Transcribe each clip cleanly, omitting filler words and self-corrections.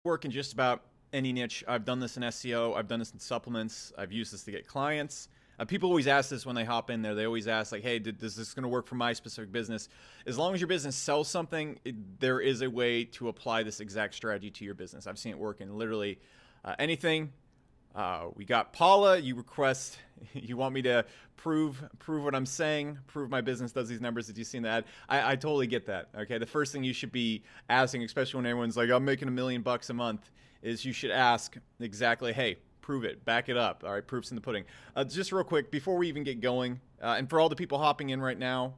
Work in just about any niche. I've done this in SEO. I've done this in supplements. I've used this to get clients. People always ask this when they hop in there. They always ask, like, hey, is this going to work for my specific business? As long as your business sells something, there is a way to apply this exact strategy to your business. I've seen it work in literally anything. We got Paula. You request, you want me to prove what I'm saying, prove my business does these numbers. Did you see that? I totally get that. Okay. The first thing you should be asking, especially when everyone's like, I'm making $1 million a month, is you should ask exactly, hey, prove it, back it up. All right. Proof's in the pudding. Just real quick, before we even get going, and for all the people hopping in right now,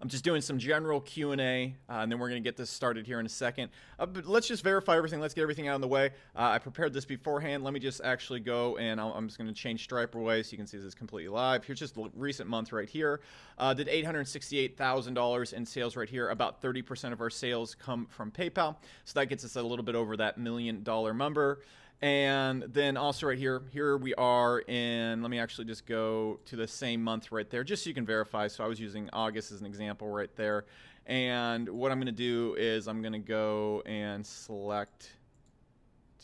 I'm just doing some general Q&A, and then we're going to get this started here in a second. But let's just verify everything. Let's get everything out of the way. I prepared this beforehand. Let me just actually go, and I'm just going to change Stripe away so you can see this is completely live. Here's just the recent month right here. Did $868,000 in sales right here. About 30% of our sales come from PayPal. So that gets us a little bit over that $1 million number. And then also right here we are in, let me actually just go to the same month right there, just so you can verify. So I was using August as an example right there. And what I'm going to do is I'm going to go and select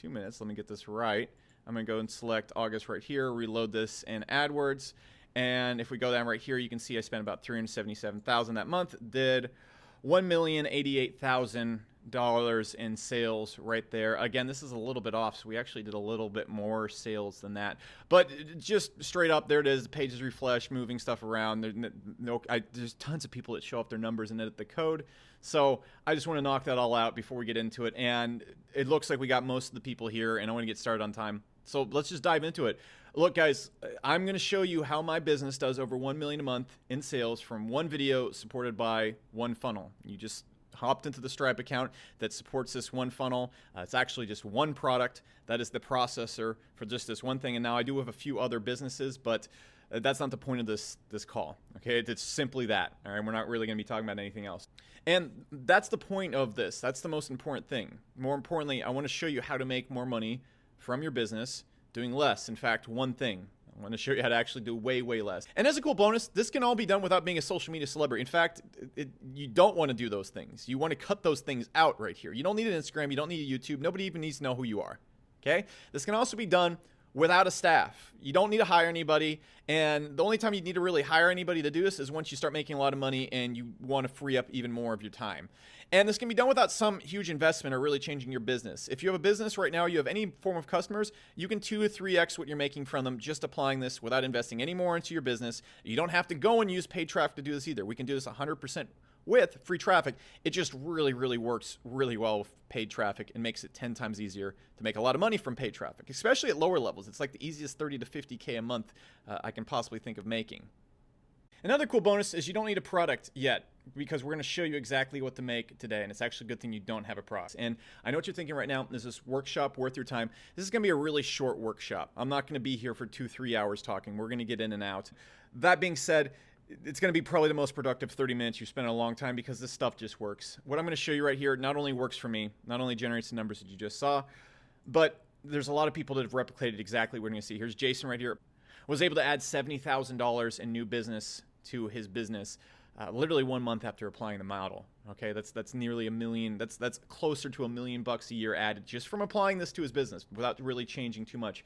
2 minutes. Let me get this right. I'm going to go and select August right here, reload this in AdWords. And if we go down right here, you can see I spent about $377,000 that month, did $1,088,000 in sales right there. Again, this is a little bit off, so we actually did a little bit more sales than that. But just straight up, there it is. The pages refresh, moving stuff around. There's tons of people that show up their numbers and edit the code. So I just want to knock that all out before we get into it. And it looks like we got most of the people here, and I want to get started on time. So let's just dive into it. Look, guys, I'm going to show you how my business does over $1 million a month in sales from one video supported by one funnel. You just hopped into the Stripe account that supports this one funnel. It's actually just one product. That is the processor for just this one thing. And now I do have a few other businesses, but that's not the point of this call. Okay, it's simply that. All right, we're not really going to be talking about anything else. And that's the point of this. That's the most important thing. More importantly, I want to show you how to make more money from your business doing less. In fact, one thing. I want to show you how to actually do way, way less. And as a cool bonus, this can all be done without being a social media celebrity. In fact, you don't want to do those things. You want to cut those things out right here. You don't need an Instagram. You don't need a YouTube. Nobody even needs to know who you are. Okay? This can also be done without a staff. You don't need to hire anybody. And the only time you need to really hire anybody to do this is once you start making a lot of money and you want to free up even more of your time. And this can be done without some huge investment or really changing your business. If you have a business right now, you have any form of customers, you can 2 or 3x what you're making from them just applying this without investing any more into your business. You don't have to go and use paid traffic to do this either. We can do this 100% with free traffic. It just really, really works really well with paid traffic and makes it 10 times easier to make a lot of money from paid traffic, especially at lower levels. It's like the easiest 30 to 50K a month I can possibly think of making. Another cool bonus is you don't need a product yet, because we're going to show you exactly what to make today, and it's actually a good thing you don't have a product. And I know what you're thinking right now. Is this workshop worth your time? This is going to be a really short workshop. I'm not going to be here for 2-3 hours talking. We're going to get in and out. That being said, it's going to be probably the most productive 30 minutes you spend in a long time, because this stuff just works. What I'm going to show you right here not only works for me, not only generates the numbers that you just saw, but there's a lot of people that have replicated exactly what we're going to see. Here's Jason right here. Was able to add $70,000 in new business to his business literally 1 month after applying the model. Okay, that's nearly $1 million. That's closer to $1 million a year added just from applying this to his business without really changing too much.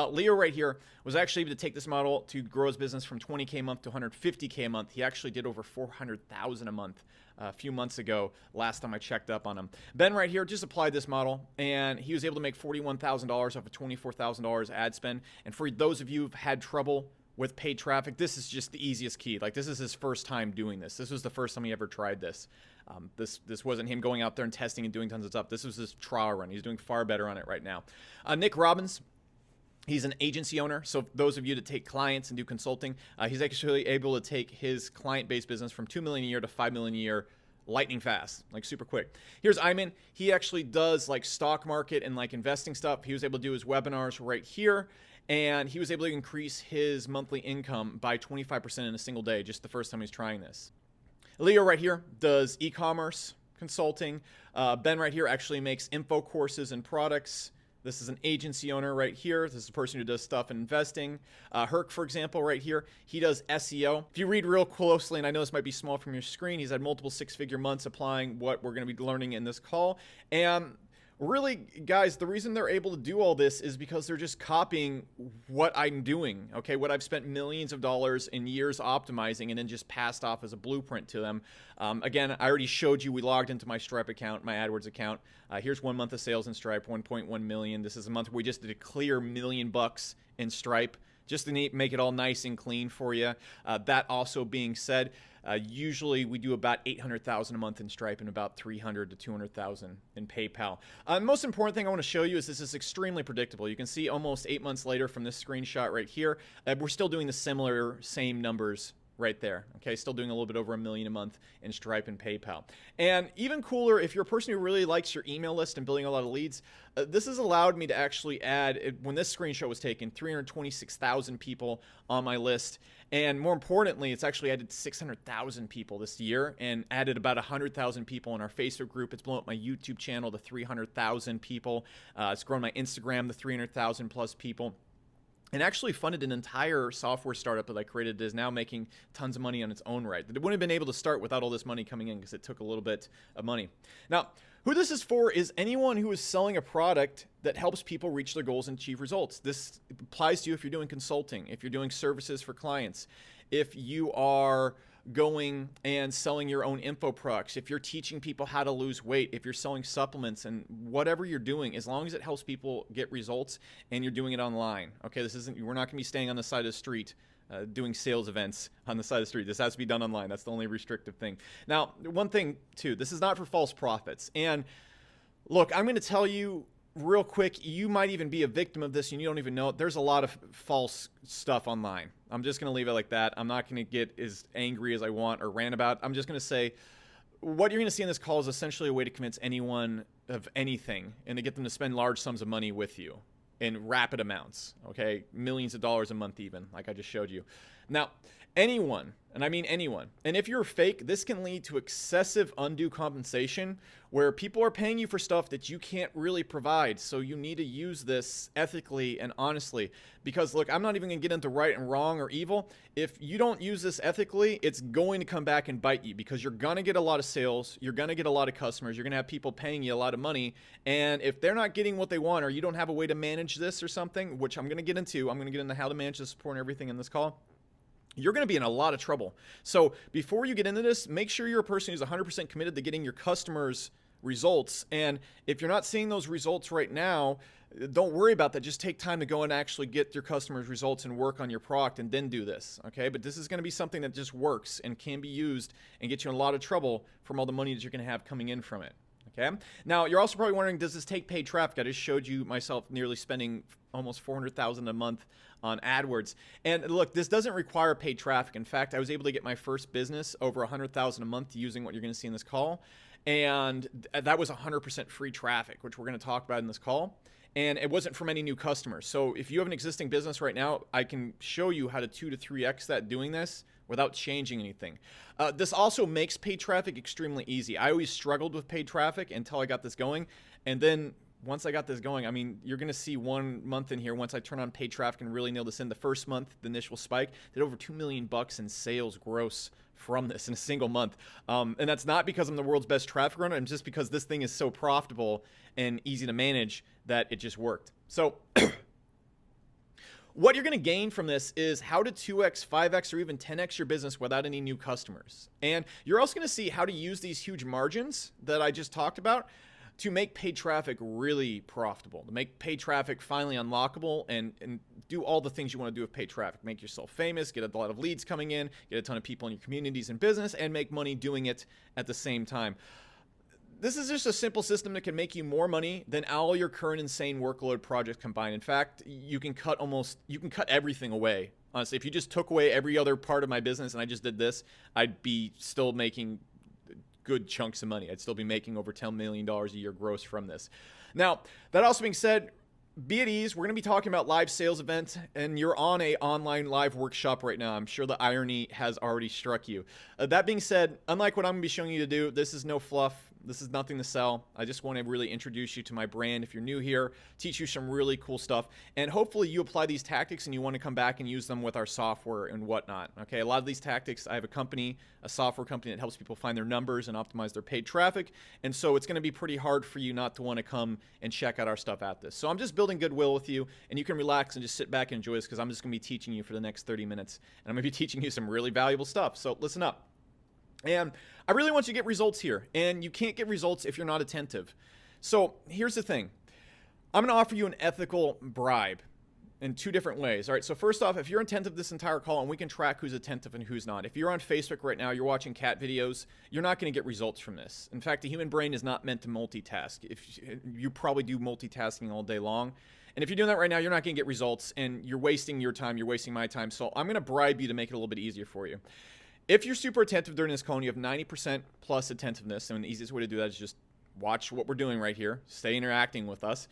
Leo right here was actually able to take this model to grow his business from 20K a month to 150K a month. He actually did over 400,000 a month a few months ago, last time I checked up on him. Ben right here just applied this model, and he was able to make $41,000 off of $24,000 ad spend. And for those of you who've had trouble with paid traffic, this is just the easiest key. Like, this is his first time doing this. This was the first time he ever tried this. This wasn't him going out there and testing and doing tons of stuff. This was his trial run. He's doing far better on it right now. Nick Robbins, he's an agency owner. So those of you that take clients and do consulting, he's actually able to take his client-based business from $2 million a year to $5 million a year lightning fast, like super quick. Here's Iman. He actually does like stock market and like investing stuff. He was able to do his webinars right here, and he was able to increase his monthly income by 25% in a single day, just the first time he's trying this. Leo right here does e-commerce consulting. Ben right here actually makes info courses and products. This is an agency owner right here. This is a person who does stuff in investing. Herc, for example, right here, he does SEO. If you read real closely, and I know this might be small from your screen, he's had multiple six-figure months applying what we're going to be learning in this call. And really, guys, the reason they're able to do all this is because they're just copying what I'm doing, okay? What I've spent millions of dollars in years optimizing and then just passed off as a blueprint to them. Again, I already showed you we logged into my Stripe account, my AdWords account. Here's 1 month of sales in Stripe, 1.1 million. This is a month where we just did a clear $1 million in Stripe, just to make it all nice and clean for you. That also being said, usually we do about 800,000 a month in Stripe and about 300 to 200,000 in PayPal. The most important thing I want to show you is this is extremely predictable. You can see almost 8 months later from this screenshot right here, we're still doing the same numbers right there. Okay, still doing a little bit over $1 million a month in Stripe and PayPal. And even cooler, if you're a person who really likes your email list and building a lot of leads, this has allowed me to actually add, when this screenshot was taken, 326,000 people on my list. And more importantly, it's actually added 600,000 people this year and added about 100,000 people in our Facebook group. It's blown up my YouTube channel to 300,000 people. It's grown my Instagram to 300,000 plus people. And actually funded an entire software startup that I created that is now making tons of money on its own right. That it wouldn't have been able to start without all this money coming in because it took a little bit of money. Now, who this is for is anyone who is selling a product that helps people reach their goals and achieve results. This applies to you if you're doing consulting, if you're doing services for clients, if you are going and selling your own info products, if you're teaching people how to lose weight, if you're selling supplements, and whatever you're doing, as long as it helps people get results and you're doing it online. Okay, we're not gonna be staying on the side of the street doing sales events on the side of the street. This has to be done online. That's the only restrictive thing. Now, one thing too, this is not for false prophets. And look, I'm gonna tell you real quick, you might even be a victim of this and you don't even know it. There's a lot of false stuff online. I'm just going to leave it like that. I'm not going to get as angry as I want or rant about. I'm just going to say what you're going to see in this call is essentially a way to convince anyone of anything and to get them to spend large sums of money with you in rapid amounts, okay? Millions of dollars a month even, like I just showed you. Now, anyone, and I mean anyone, and if you're fake, this can lead to excessive undue compensation where people are paying you for stuff that you can't really provide. So you need to use this ethically and honestly. Because look, I'm not even gonna get into right and wrong or evil. If you don't use this ethically, it's going to come back and bite you because you're gonna get a lot of sales, you're gonna get a lot of customers, you're gonna have people paying you a lot of money. And if they're not getting what they want or you don't have a way to manage this or something, which I'm gonna get into how to manage the support and everything in this call, you're going to be in a lot of trouble. So before you get into this, make sure you're a person who's 100% committed to getting your customers results. And if you're not seeing those results right now, don't worry about that. Just take time to go and actually get your customers results and work on your product and then do this. Okay. But this is going to be something that just works and can be used and get you in a lot of trouble from all the money that you're going to have coming in from it. Okay. Now you're also probably wondering, does this take paid traffic? I just showed you myself nearly spending almost 400,000 a month on AdWords. And look, this doesn't require paid traffic. In fact, I was able to get my first business over 100,000 a month using what you're going to see in this call. And that was 100% free traffic, which we're going to talk about in this call. And it wasn't from any new customers. So if you have an existing business right now, I can show you how to 2 to 3x that doing this without changing anything. This also makes paid traffic extremely easy. I always struggled with paid traffic until I got this going. And then once I got this going, I mean, you're going to see 1 month in here. Once I turn on paid traffic and really nail this in, the first month, the initial spike, did over $2 million in sales gross from this in a single month. And that's not because I'm the world's best traffic runner. And just because this thing is so profitable and easy to manage that it just worked. So what you're going to gain from this is how to 2x, 5x, or even 10x your business without any new customers. And you're also going to see how to use these huge margins that I just talked about to make paid traffic really profitable, to make paid traffic finally unlockable and do all the things you want to do with paid traffic. Make yourself famous, get a lot of leads coming in, get a ton of people in your communities and business, and make money doing it at the same time. This is just a simple system that can make you more money than all your current insane workload projects combined. In fact, you can cut everything away. Honestly, if you just took away every other part of my business and I just did this, I'd be still making good chunks of money. I'd still be making over $10 million a year gross from this. Now, that also being said, be at ease. We're going to be talking about live sales events, and you're on a online live workshop right now. I'm sure the irony has already struck you. That being said, unlike what I'm going to be showing you to do, this is no fluff. This is nothing to sell. I just want to really introduce you to my brand if you're new here, teach you some really cool stuff, and hopefully you apply these tactics and you want to come back and use them with our software and whatnot. Okay, a lot of these tactics, I have a company, a software company that helps people find their numbers and optimize their paid traffic, and so it's going to be pretty hard for you not to want to come and check out our stuff at this. So I'm just building goodwill with you, and you can relax and just sit back and enjoy this because I'm just going to be teaching you for the next 30 minutes, and I'm going to be teaching you some really valuable stuff. So listen up. And I really want you to get results here, and you can't get results if you're not attentive. So here's the thing. I'm going to offer you an ethical bribe in two different ways. All right, so first off, if you're attentive this entire call, and we can track who's attentive and who's not. If you're on Facebook right now, you're watching cat videos, you're not going to get results from this. In fact, the human brain is not meant to multitask. If you probably do multitasking all day long. And if you're doing that right now, you're not going to get results, and you're wasting your time, you're wasting my time. So I'm going to bribe you to make it a little bit easier for you. If you're super attentive during this call and you have 90% plus attentiveness, and the easiest way to do that is just watch what we're doing right here, stay interacting with us.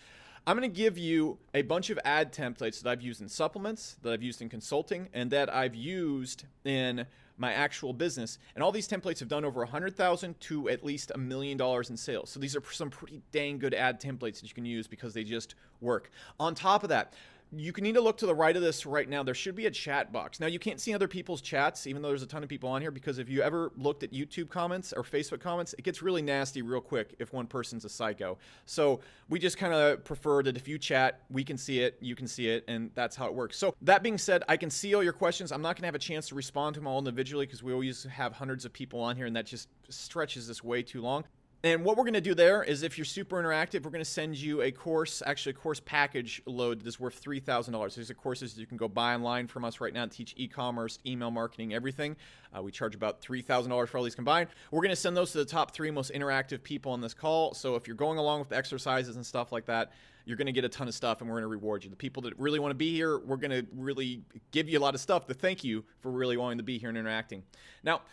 I'm going to give you a bunch of ad templates that I've used in supplements, that I've used in consulting, and that I've used in my actual business. And all these templates have done over $100,000 to at least $1 million in sales. So these are some pretty dang good ad templates that you can use because they just work. On top of that, you can need to look to the right of this right now. There should be a chat box. Now, you can't see other people's chats, even though there's a ton of people on here, because if you ever looked at YouTube comments or Facebook comments, it gets really nasty real quick if one person's a psycho. So we just kind of prefer that if you chat, we can see it, you can see it, and that's how it works. So that being said, I can see all your questions. I'm not going to have a chance to respond to them all individually because we always have hundreds of people on here, and that just stretches this way too long. And what we're going to do there is if you're super interactive, we're going to send you a course, actually a course package load that's worth $3,000. These are courses you can go buy online from us right now to teach e-commerce, email marketing, everything. We charge about $3,000 for all these combined. We're going to send those to the top 3 most interactive people on this call. So if you're going along with the exercises and stuff like that, you're going to get a ton of stuff, and we're going to reward you. The people that really want to be here, we're going to really give you a lot of stuff to thank you for really wanting to be here and interacting. Now,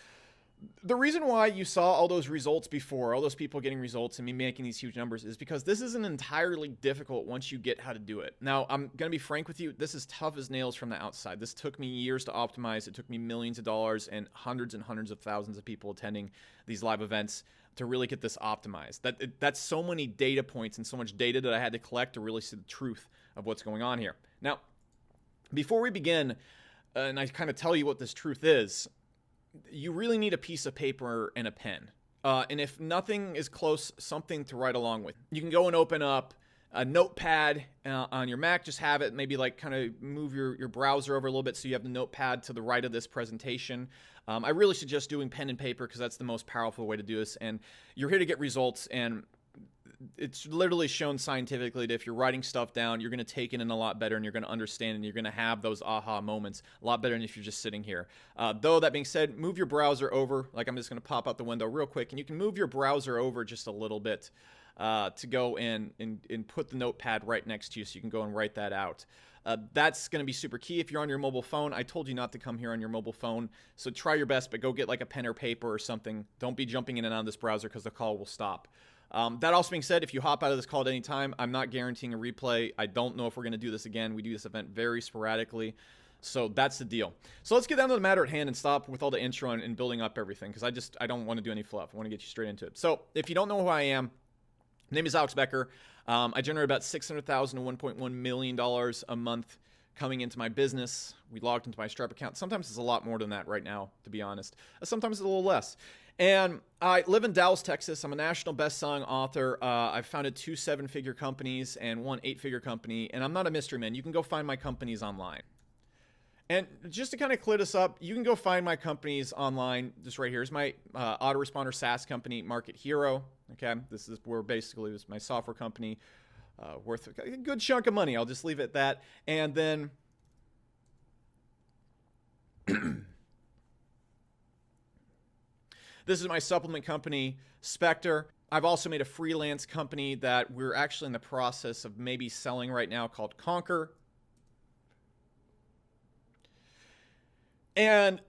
the reason why you saw all those results before, all those people getting results and me making these huge numbers, is because this isn't entirely difficult once you get how to do it. Now, I'm going to be frank with you. This is tough as nails from the outside. This took me years to optimize. It took me millions of dollars and hundreds of thousands of people attending these live events to really get this optimized. That's so many data points and so much data that I had to collect to really see the truth of what's going on here. Now, before we begin, and I kind of tell you what this truth is, you really need a piece of paper and a pen. And if nothing is close, something to write along with. You can go and open up a notepad on your Mac. Just have it maybe like kind of move your browser over a little bit so you have the notepad to the right of this presentation. I really suggest doing pen and paper because that's the most powerful way to do this. And you're here to get results, and it's literally shown scientifically that if you're writing stuff down, you're going to take it in a lot better, and you're going to understand, and you're going to have those aha moments a lot better than if you're just sitting here. Though that being said, move your browser over. Like, I'm just going to pop out the window real quick, and you can move your browser over just a little bit to go in and put the notepad right next to you so you can go and write that out. That's going to be super key if you're on your mobile phone. I told you not to come here on your mobile phone, so try your best, but go get like a pen or paper or something. Don't be jumping in and out of this browser because the call will stop. That also being said, if you hop out of this call at any time, I'm not guaranteeing a replay. I don't know if we're going to do this again. We do this event very sporadically. So that's the deal. So let's get down to the matter at hand and stop with all the intro and building up everything, because I don't want to do any fluff. I want to get you straight into it. So if you don't know who I am, my name is Alex Becker. I generate about $600,000 to $1.1 million a month coming into my business. We logged into my Stripe account. Sometimes it's a lot more than that right now, to be honest. Sometimes it's a little less. And I live in Dallas, Texas. I'm a national best-selling author. I've founded 2 7-figure companies and 1 8-figure company. And I'm not a mystery man. You can go find my companies online. And just to kind of clear this up, you can go find my companies online. Just right here is my autoresponder SaaS company, Market Hero. Okay, this is where basically it's my software company worth a good chunk of money. I'll just leave it at that. And then this is my supplement company, Spectre. I've also made a freelance company that we're actually in the process of maybe selling right now called Conquer. And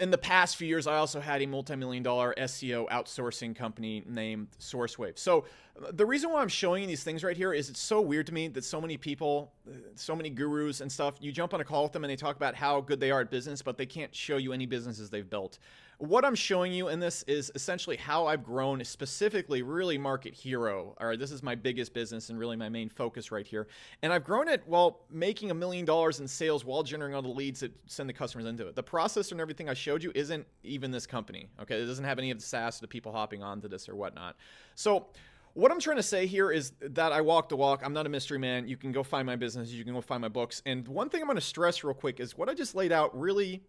in the past few years, I also had a multi-million-dollar SEO outsourcing company named SourceWave. So The reason why I'm showing you these things right here is it's so weird to me that so many people, so many gurus and stuff, you jump on a call with them and they talk about how good they are at business, but they can't show you any businesses they've built. What I'm showing you in this is essentially how I've grown, specifically really Market Hero. All right, this is my biggest business and really my main focus right here. And I've grown it while making $1 million in sales while generating all the leads that send the customers into it. The process and everything I showed you isn't even this company. Okay, it doesn't have any of the SaaS, the people hopping onto this or whatnot. So what I'm trying to say here is that I walk the walk. I'm not a mystery man. You can go find my business. You can go find my books. And one thing I'm going to stress real quick is what I just laid out really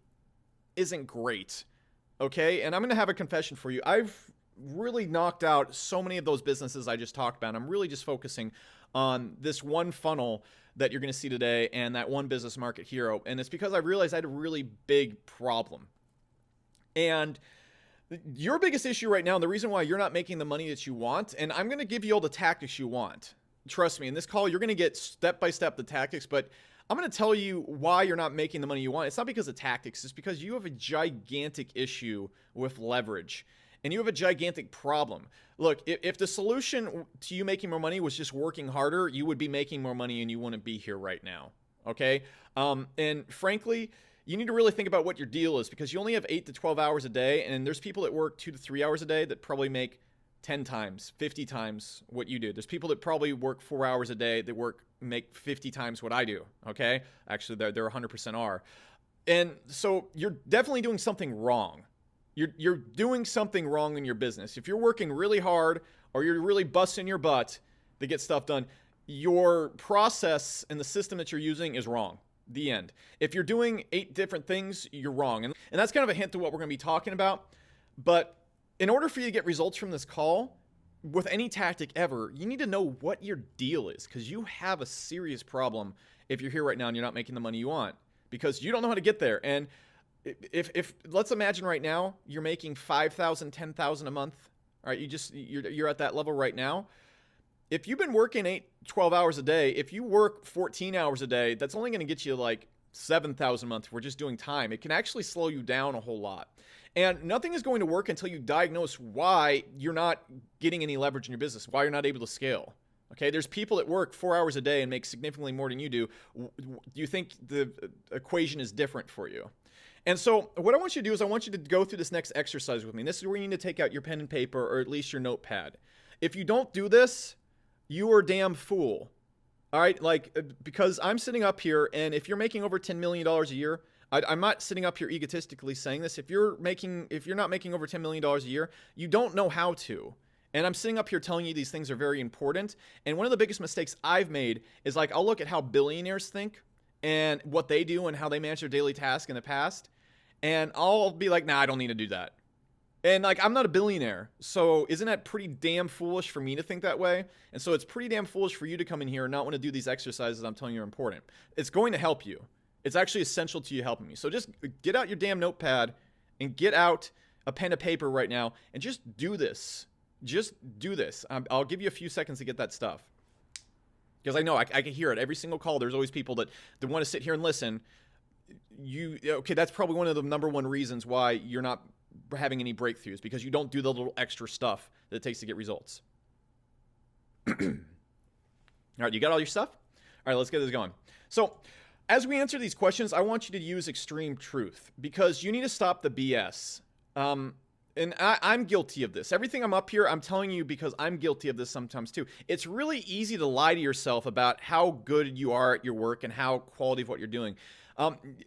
isn't great. Okay? And I'm going to have a confession for you. I've really knocked out so many of those businesses I just talked about. I'm really just focusing on this one funnel that you're going to see today and that one business, Market Hero. And it's because I realized I had a really big problem. And your biggest issue right now, and the reason why you're not making the money that you want, and I'm going to give you all the tactics you want. Trust me, in this call, you're going to get step by step the tactics, but I'm going to tell you why you're not making the money you want. It's not because of tactics. It's because you have a gigantic issue with leverage, and you have a gigantic problem. Look, if the solution to you making more money was just working harder, you would be making more money and you wouldn't be here right now. Okay? And frankly, you need to really think about what your deal is, because you only have 8 to 12 hours a day, and there's people that work 2 to 3 hours a day that probably make 10 times, 50 times what you do. There's people that probably work 4 hours a day that make 50 times what I do, okay? Actually, they're 100% are. And so you're definitely doing something wrong. You're doing something wrong in your business. If you're working really hard or you're really busting your butt to get stuff done, your process and the system that you're using is wrong. The end. If you're doing 8 different things, you're wrong. And that's kind of a hint to what we're going to be talking about. But in order for you to get results from this call, with any tactic ever, you need to know what your deal is, because you have a serious problem if you're here right now and you're not making the money you want, because you don't know how to get there. And if let's imagine right now you're making $5,000, $10,000 a month. All right, you're at that level right now. If you've been working 8, 12 hours a day, if you work 14 hours a day, that's only going to get you like 7,000 a month if we're just doing time. It can actually slow you down a whole lot. And nothing is going to work until you diagnose why you're not getting any leverage in your business, why you're not able to scale. Okay, there's people that work 4 hours a day and make significantly more than you do. Do you think the equation is different for you? And so what I want you to do is I want you to go through this next exercise with me. This is where you need to take out your pen and paper, or at least your notepad. If you don't do this, you are a damn fool. All right, because I'm sitting up here, and if you're making over $10 million a year, I'm not sitting up here egotistically saying this. If you're not making over $10 million a year, you don't know how to. And I'm sitting up here telling you these things are very important. And one of the biggest mistakes I've made is I'll look at how billionaires think and what they do and how they manage their daily task in the past, and I'll be like, nah, I don't need to do that. And I'm not a billionaire, so isn't that pretty damn foolish for me to think that way? And so it's pretty damn foolish for you to come in here and not want to do these exercises I'm telling you are important. It's going to help you. It's actually essential to you helping me. So just get out your damn notepad and get out a pen and paper right now and just do this. Just do this. I'll give you a few seconds to get that stuff, because I know I can hear it every single call. There's always people that want to sit here and listen. Okay, that's probably one of the number one reasons why you're not having any breakthroughs, because you don't do the little extra stuff that it takes to get results. All right, you got all your stuff? All right, let's get this going. So as we answer these questions, I want you to use extreme truth, because you need to stop the BS. And I'm guilty of this. Everything I'm up here, I'm telling you because I'm guilty of this sometimes too. It's really easy to lie to yourself about how good you are at your work and how quality of what you're doing.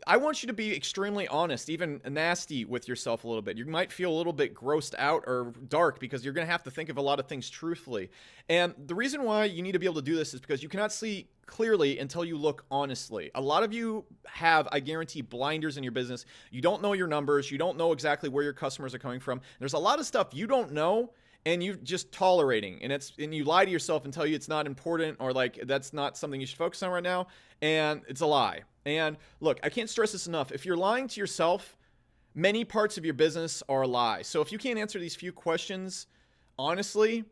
I want you to be extremely honest, even nasty with yourself a little bit. You might feel a little bit grossed out or dark because you're going to have to think of a lot of things truthfully. And the reason why you need to be able to do this is because you cannot see clearly until you look honestly. A lot of you have, I guarantee, blinders in your business. You don't know your numbers. You don't know exactly where your customers are coming from. There's a lot of stuff you don't know, and you just tolerating, and you lie to yourself and tell you it's not important, or that's not something you should focus on right now, and it's a lie. And look, I can't stress this enough. If you're lying to yourself, many parts of your business are a lie. So if you can't answer these few questions honestly,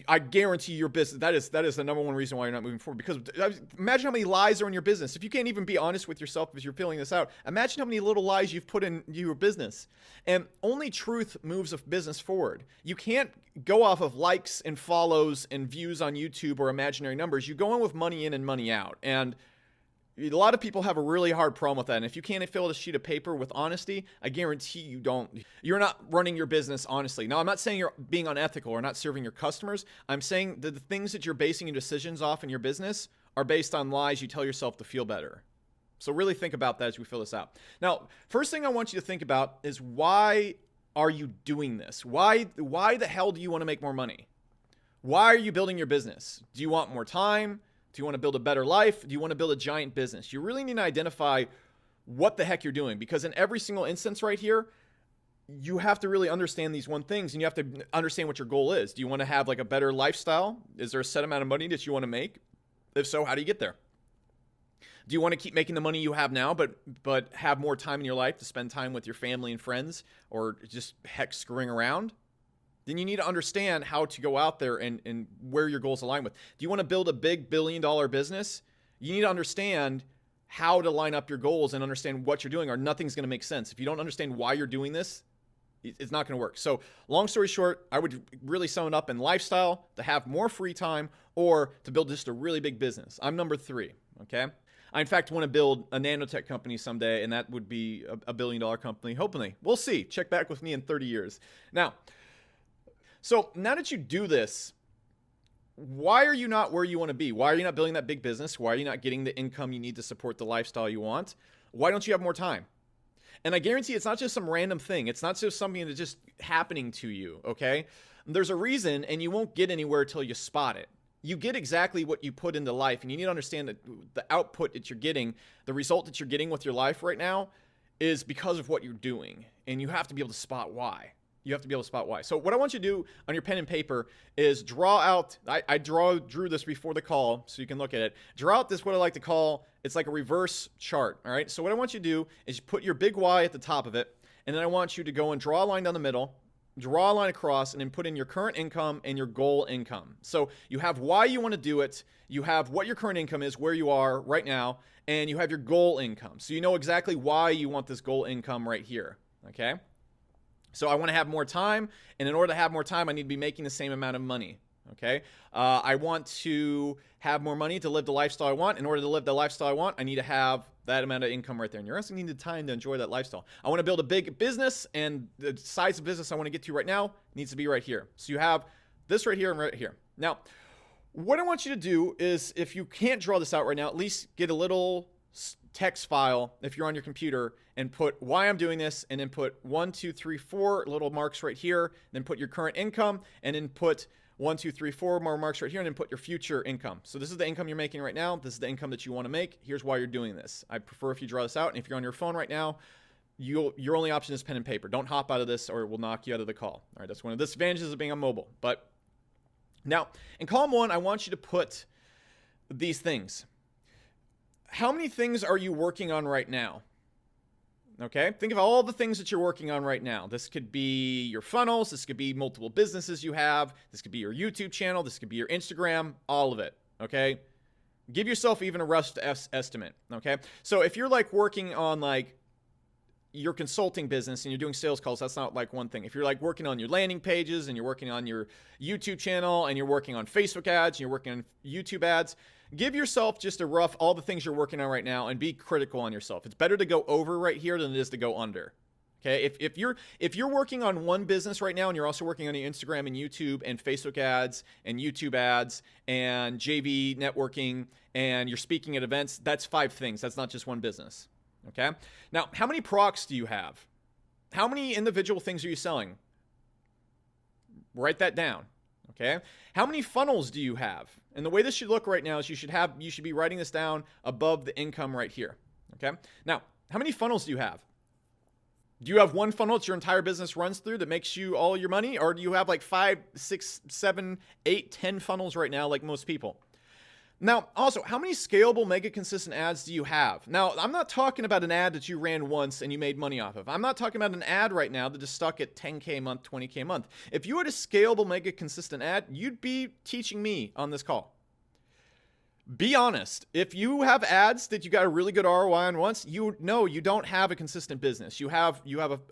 I guarantee your business, that is the number one reason why you're not moving forward. Because imagine how many lies are in your business. If you can't even be honest with yourself as you're filling this out, imagine how many little lies you've put in your business. And only truth moves a business forward. You can't go off of likes and follows and views on YouTube or imaginary numbers. You go in with money in and money out. And a lot of people have a really hard problem with that. And if you can't fill out a sheet of paper with honesty, I guarantee you're not running your business honestly. Now, I'm not saying you're being unethical or not serving your customers. I'm saying that the things that you're basing your decisions off in your business are based on lies you tell yourself to feel better. So really think about that as we fill this out. Now, first thing I want you to think about is, why are you doing this? Why the hell do you want to make more money? Why are you building your business? Do you want more time? Do you want to build a better life? Do you want to build a giant business? You really need to identify what the heck you're doing, because in every single instance right here, you have to really understand these one things, and you have to understand what your goal is. Do you want to have like a better lifestyle? Is there a set amount of money that you want to make? If so, how do you get there? Do you want to keep making the money you have now, but have more time in your life to spend time with your family and friends, or just heck screwing around? Then you need to understand how to go out there and where your goals align with. Do you want to build a big billion-dollar business? You need to understand how to line up your goals and understand what you're doing, or nothing's going to make sense. If you don't understand why you're doing this, it's not going to work. So long story short, I would really sum it up in lifestyle, to have more free time, or to build just a really big business. I'm number 3, okay? I, in fact, want to build a nanotech company someday, and that would be a billion-dollar company, hopefully. We'll see. Check back with me in 30 years. So now that you do this, why are you not where you want to be? Why are you not building that big business? Why are you not getting the income you need to support the lifestyle you want? Why don't you have more time? And I guarantee it's not just some random thing. It's not just something that's just happening to you, okay? There's a reason, and you won't get anywhere till you spot it. You get exactly what you put into life, and you need to understand that the output that you're getting, the result that you're getting with your life right now, is because of what you're doing. And you have to be able to spot why. You have to be able to spot why. So what I want you to do on your pen and paper is draw out, I drew this before the call so you can look at it. Draw out this, what I like to call, it's like a reverse chart, all right? So what I want you to do is put your big Y at the top of it, and then I want you to go and draw a line down the middle, draw a line across, and then put in your current income and your goal income. So you have why you want to do it, you have what your current income is, where you are right now, and you have your goal income. So you know exactly why you want this goal income right here, okay? So I want to have more time, and in order to have more time, I need to be making the same amount of money, okay? I want to have more money to live the lifestyle I want. In order to live the lifestyle I want, I need to have that amount of income right there. And you're also needing the time to enjoy that lifestyle. I want to build a big business, and the size of business I want to get to right now needs to be right here. So you have this right here and right here. Now, what I want you to do is, if you can't draw this out right now, at least get a little text file if you're on your computer, and put why I'm doing this, and then put 1, 2, 3, 4 little marks right here, then put your current income, and then put 1, 2, 3, 4 more marks right here, and then put your future income. So this is the income you're making right now. This is the income that you want to make. Here's why you're doing this. I prefer if you draw this out, and if you're on your phone right now, your only option is pen and paper. Don't hop out of this, or it will knock you out of the call. All right, that's one of the disadvantages of being on mobile. But now, in column 1, I want you to put these things. How many things are you working on right now? Okay, think of all the things that you're working on right now. This could be your funnels. This could be multiple businesses you have. This could be your YouTube channel. This could be your Instagram, all of it. Okay, give yourself even a rough estimate. Okay, so if you're like working on like your consulting business and you're doing sales calls, that's not like one thing. If you're like working on your landing pages, and you're working on your YouTube channel, and you're working on Facebook ads, and you're working on YouTube ads, give yourself just a rough, all the things you're working on right now, and be critical on yourself. It's better to go over right here than it is to go under. Okay, if you're working on one business right now, and you're also working on your Instagram and YouTube and Facebook ads and YouTube ads and JV networking, and you're speaking at events, that's 5 things. That's not just one business. Okay, now how many products do you have? How many individual things are you selling? Write that down. Okay, how many funnels do you have? And the way this should look right now is you should be writing this down above the income right here. Okay, now how many funnels do you have? Do you have one funnel that your entire business runs through that makes you all your money? Or do you have like 5, 6, 7, 8, 10 funnels right now like most people? Now, also, how many scalable, mega consistent ads do you have? Now, I'm not talking about an ad that you ran once and you made money off of. I'm not talking about an ad right now that is stuck at 10K a month, 20K a month. If you had a scalable, mega consistent ad, you'd be teaching me on this call. Be honest. If you have ads that you got a really good ROI on once, you know you don't have a consistent business. You have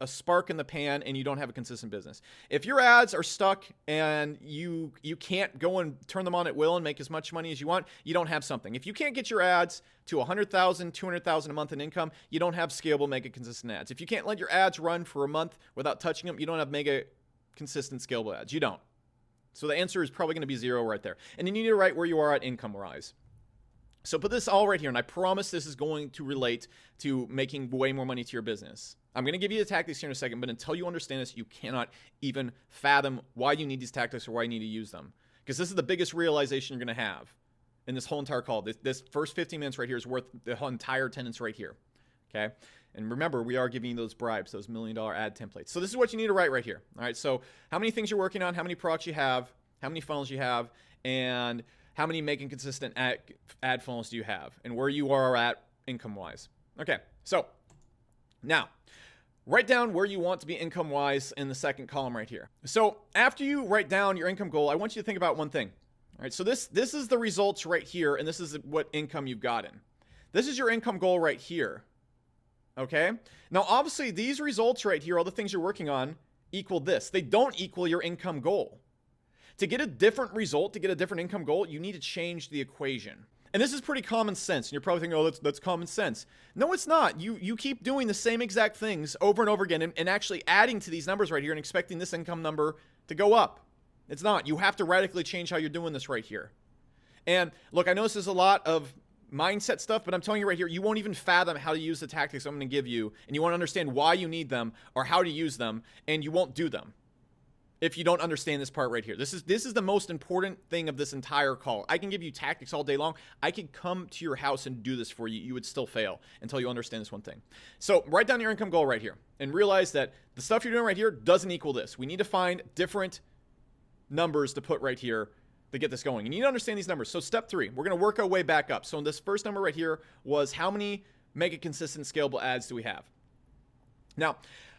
a spark in the pan and you don't have a consistent business. If your ads are stuck and you can't go and turn them on at will and make as much money as you want, you don't have something. If you can't get your ads to 100,000, 200,000 a month in income, you don't have scalable, mega consistent ads. If you can't let your ads run for a month without touching them, you don't have mega consistent scalable ads. You don't. So the answer is probably going to be 0 right there. And you need to write where you are at income-wise. So put this all right here, and I promise this is going to relate to making way more money to your business. I'm going to give you the tactics here in a second, but until you understand this, you cannot even fathom why you need these tactics or why you need to use them. Because this is the biggest realization you're going to have in this whole entire call. This first 15 minutes right here is worth the whole entire attendance right here. Okay? And remember, we are giving you those bribes, those $1 million ad templates. So this is what you need to write right here. All right, so how many things you're working on, how many products you have, how many funnels you have, and how many making consistent ad funnels do you have, and where you are at income-wise. Okay, so now write down where you want to be income-wise in the second column right here. So after you write down your income goal, I want you to think about one thing. All right, so this is the results right here, and this is what income you've gotten. This is your income goal right here. Okay? Now, obviously, these results right here, all the things you're working on, equal this. They don't equal your income goal. To get a different result, to get a different income goal, you need to change the equation. And this is pretty common sense. And you're probably thinking, oh, that's common sense. No, it's not. You keep doing the same exact things over and over again and actually adding to these numbers right here and expecting this income number to go up. It's not. You have to radically change how you're doing this right here. And look, I know this is a lot of mindset stuff, but I'm telling you right here, you won't even fathom how to use the tactics I'm going to give you, and you won't understand why you need them or how to use them, and you won't do them if you don't understand this part right here. This is the most important thing of this entire call. I can give you tactics all day long. I could come to your house and do this for you. You would still fail until you understand this one thing. So write down your income goal right here and realize that the stuff you're doing right here doesn't equal this. We need to find different numbers to put right here to get this going. You need to understand these numbers. So step 3, we're going to work our way back up. So this first number right here was how many mega consistent scalable ads do we have? Now,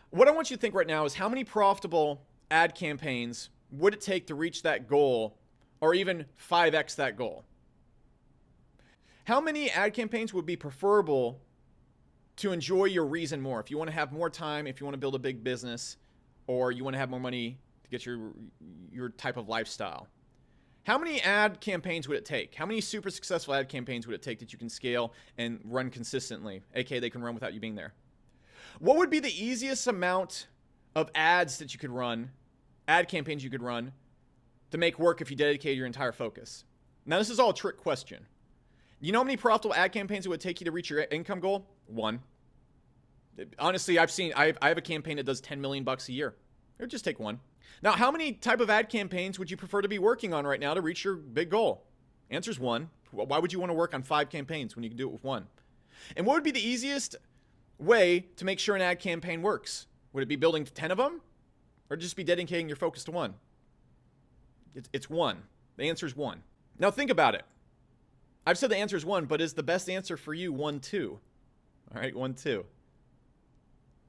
what I want you to think right now is how many profitable ad campaigns would it take to reach that goal, or even 5x that goal? How many ad campaigns would be preferable to enjoy your reason more? If you want to have more time, if you want to build a big business, or you want to have more money to get your type of lifestyle. How many ad campaigns would it take? How many super successful ad campaigns would it take that you can scale and run consistently? AKA they can run without you being there. What would be the easiest amount of ads that you could run, ad campaigns you could run, to make work if you dedicated your entire focus? Now, this is all a trick question. You know how many profitable ad campaigns it would take you to reach your income goal? 1. Honestly, I have a campaign that does $10 million a year. It would just take 1. Now, how many type of ad campaigns would you prefer to be working on right now to reach your big goal? Answer's 1. Why would you want to work on 5 campaigns when you can do it with 1? And what would be the easiest way to make sure an ad campaign works? Would it be building 10 of them? Or just be dedicating your focus to 1? It's 1. The answer is 1. Now think about it. I've said the answer is 1, but is the best answer for you 1, 2? All right, 1, 2.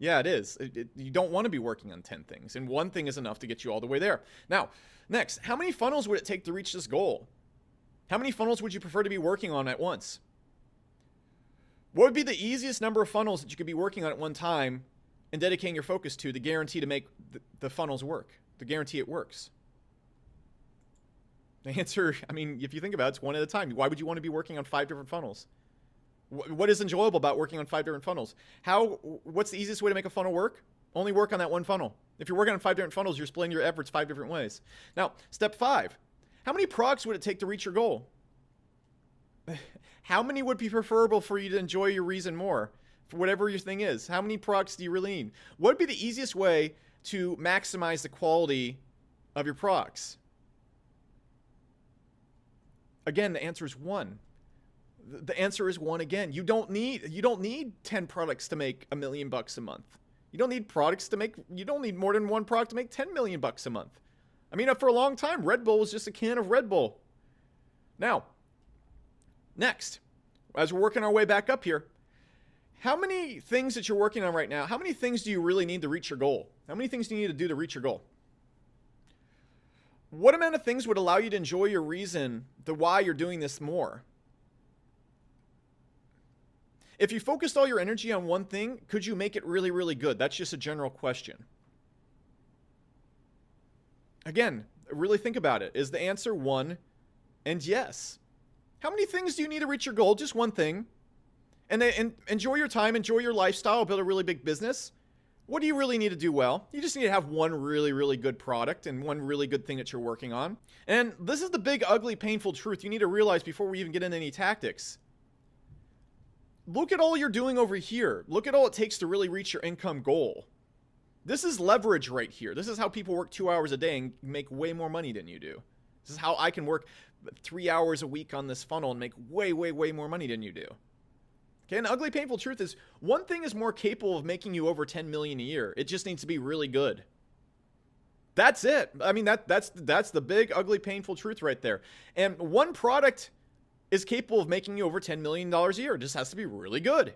Yeah, it is. You don't want to be working on 10 things, and 1 thing is enough to get you all the way there. Now, next, how many funnels would it take to reach this goal? How many funnels would you prefer to be working on at once? What would be the easiest number of funnels that you could be working on at one time and dedicating your focus to guarantee to make the funnels work, to guarantee it works? The answer, I mean, if you think about it, it's 1 at a time. Why would you want to be working on 5 different funnels? What is enjoyable about working on 5 different funnels? What's the easiest way to make a funnel work? Only work on that 1 funnel. If you're working on 5 different funnels, you're splitting your efforts 5 different ways. Now, step 5. How many products would it take to reach your goal? How many would be preferable for you to enjoy your reason more? For whatever your thing is. How many products do you really need? What would be the easiest way to maximize the quality of your products? Again, the answer is 1. The answer is 1 again. You don't need 10 products to make $1 million a month. You don't need more than 1 product to make $10 million a month. I mean, for a long time, Red Bull was just a can of Red Bull. Now, Next, as we're working our way back up here, how many things that you're working on right now, how many things do you really need to reach your goal? How many things do you need to do to reach your goal? What amount of things would allow you to enjoy your reason, the why you're doing this more? If you focused all your energy on one thing, could you make it really, really good? That's just a general question. Again, really think about it. Is the answer one and yes? How many things do you need to reach your goal? Just one thing. And enjoy your time, enjoy your lifestyle, build a really big business. What do you really need to do well? You just need to have one really, really good product and one really good thing that you're working on. And this is the big, ugly, painful truth you need to realize before we even get into any tactics. Look at all you're doing over here. Look at all it takes to really reach your income goal. This is leverage right here. This is how people work 2 hours a day and make way more money than you do. This is how I can work 3 hours a week on this funnel and make way, way, way more money than you do. Okay, and the ugly, painful truth is one thing is more capable of making you over 10 million a year. It just needs to be really good. That's it. I mean, that's the big, ugly, painful truth right there. And one product is capable of making you over $10 million a year. It just has to be really good.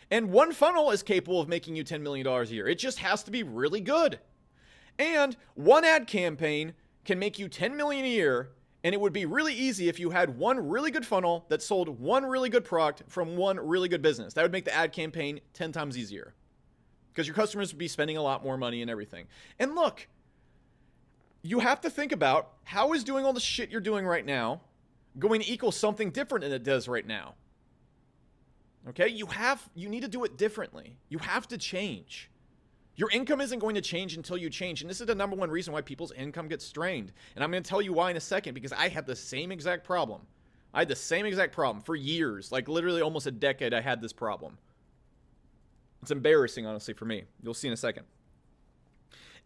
And one funnel is capable of making you $10 million a year. It just has to be really good. And one ad campaign can make you $10 million a year. And it would be really easy if you had one really good funnel that sold one really good product from one really good business. That would make the ad campaign 10 times easier because your customers would be spending a lot more money and everything. And look, you have to think about how is doing all the shit you're doing right now going to equal something different than it does right now. Okay? You need to do it differently. You have to change. Your income isn't going to change until you change. And this is the number one reason why people's income gets strained. And I'm going to tell you why in a second, because I had the same exact problem. I had the same exact problem for years. Like literally almost a decade I had this problem. It's embarrassing, honestly, for me. You'll see in a second.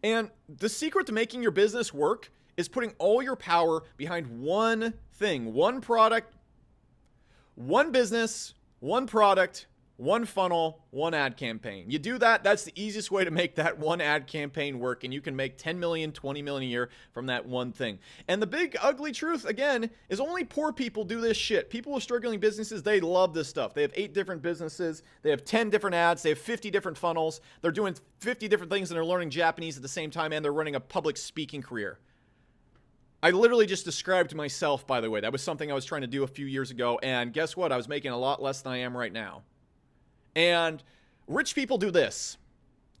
And the secret to making your business work is putting all your power behind one thing, one product, one business, one product, one funnel, one ad campaign. You do that, that's the easiest way to make that one ad campaign work, and you can make 10 million, 20 million a year from that one thing. And the big ugly truth, again, is only poor people do this shit. People with struggling businesses, they love this stuff. They have 8 different businesses, they have 10 different ads, they have 50 different funnels, they're doing 50 different things, and they're learning Japanese at the same time, and they're running a public speaking career. I literally just described myself, by the way. That was something I was trying to do a few years ago, and guess what? I was making a lot less than I am right now. And rich people do this.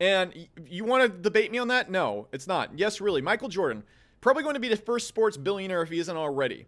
And you want to debate me on that? No, it's not. Yes, really. Michael Jordan, probably going to be the first sports billionaire if he isn't already.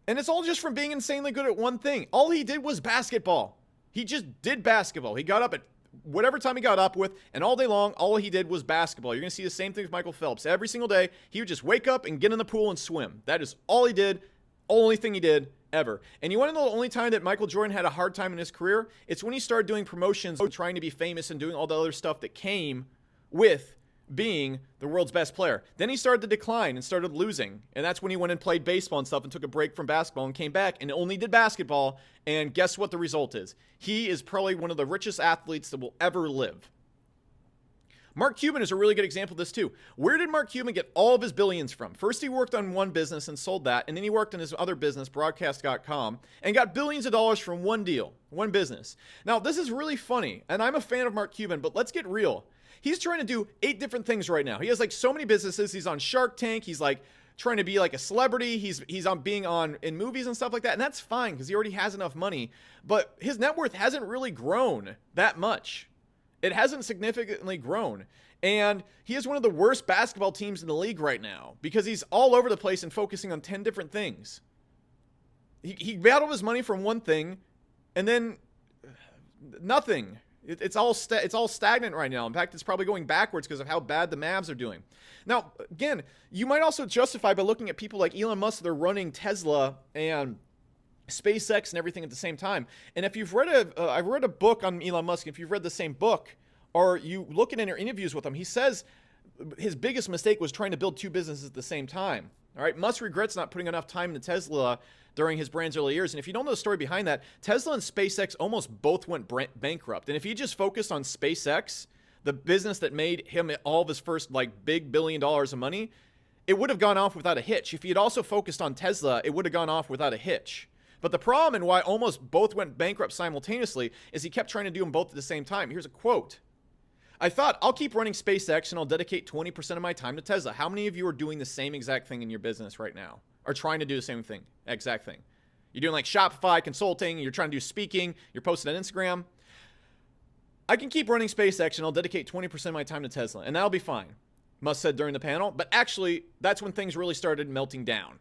And it's all just from being insanely good at one thing. All he did was basketball. He just did basketball. He got up at whatever time he got up with, and all day long, all he did was basketball. You're going to see the same thing with Michael Phelps. Every single day, he would just wake up and get in the pool and swim. That is all he did, only thing he did ever. And you want to know the only time that Michael Jordan had a hard time in his career? It's when he started doing promotions, trying to be famous and doing all the other stuff that came with being the world's best player. Then he started to decline and started losing. And that's when he went and played baseball and stuff and took a break from basketball and came back and only did basketball. And guess what the result is? He is probably one of the richest athletes that will ever live. Mark Cuban is a really good example of this too. Where did Mark Cuban get all of his billions from? First, he worked on one business and sold that, and then he worked on his other business, Broadcast.com, and got billions of dollars from one deal, one business. Now, this is really funny, and I'm a fan of Mark Cuban, but let's get real. He's trying to do 8 different things right now. He has like so many businesses. He's on Shark Tank. He's like trying to be like a celebrity. He's on being on in movies and stuff like that, and that's fine because he already has enough money. But his net worth hasn't really grown that much. It hasn't significantly grown. And he is one of the worst basketball teams in the league right now because he's all over the place and focusing on 10 different things. He battled his money from one thing and then nothing. It's all stagnant right now. In fact, it's probably going backwards because of how bad the Mavs are doing. Now, again, you might also justify by looking at people like Elon Musk that are running Tesla and SpaceX and everything at the same time. And if you've read I've read a book on Elon Musk. If you've read the same book or you look at interviews with him, he says his biggest mistake was trying to build 2 businesses at the same time. All right, Musk regrets not putting enough time into Tesla during his brand's early years. And if you don't know the story behind that, Tesla and SpaceX almost both went bankrupt. And if he just focused on SpaceX, the business that made him all of his first like big $1 billion of money, it would have gone off without a hitch. If he had also focused on Tesla, it would have gone off without a hitch. But the problem and why almost both went bankrupt simultaneously is he kept trying to do them both at the same time. Here's a quote. I thought, I'll keep running SpaceX and I'll dedicate 20% of my time to Tesla. How many of you are doing the same exact thing in your business right now? Or trying to do the same thing, exact thing? You're doing like Shopify, consulting, you're trying to do speaking, you're posting on Instagram. I can keep running SpaceX and I'll dedicate 20% of my time to Tesla, and that'll be fine, Musk said during the panel. But actually, that's when things really started melting down.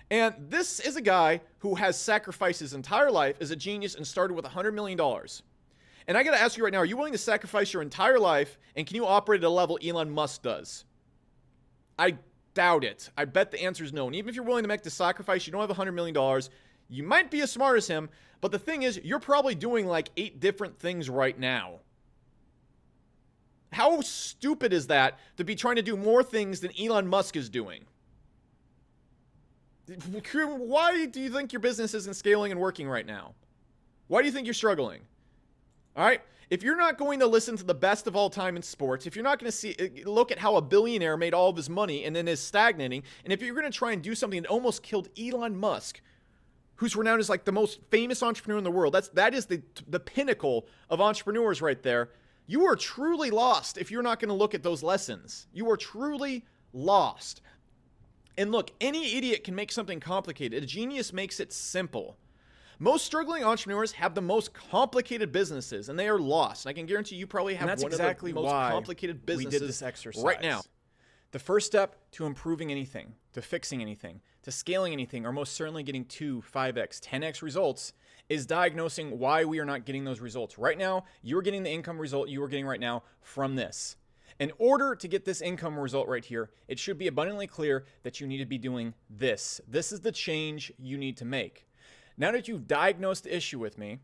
And this is a guy who has sacrificed his entire life as a genius and started with $100 million. And I got to ask you right now, are you willing to sacrifice your entire life, and can you operate at a level Elon Musk does? I doubt it. I bet the answer is no. And even if you're willing to make the sacrifice, you don't have $100 million. You might be as smart as him, but the thing is, you're probably doing like 8 different things right now. How stupid is that to be trying to do more things than Elon Musk is doing? Why do you think your business isn't scaling and working right now? Why do you think you're struggling? All right? If you're not going to listen to the best of all time in sports, if you're not going to look at how a billionaire made all of his money and then is stagnating, and if you're going to try and do something that almost killed Elon Musk, who's renowned as like the most famous entrepreneur in the world, that is the pinnacle of entrepreneurs right there, you are truly lost if you're not going to look at those lessons. You are truly lost. And look, any idiot can make something complicated. A genius makes it simple. Most struggling entrepreneurs have the most complicated businesses, and they are lost. And I can guarantee you probably have one exactly of the most complicated businesses we did this exercise right now. The first step to improving anything, to fixing anything, to scaling anything, or most certainly getting 2, 5x, 10x results is diagnosing why we are not getting those results. Right now, you're getting the income result you are getting right now from this. In order to get this income result right here, it should be abundantly clear that you need to be doing this. This is the change you need to make. Now that you've diagnosed the issue with me,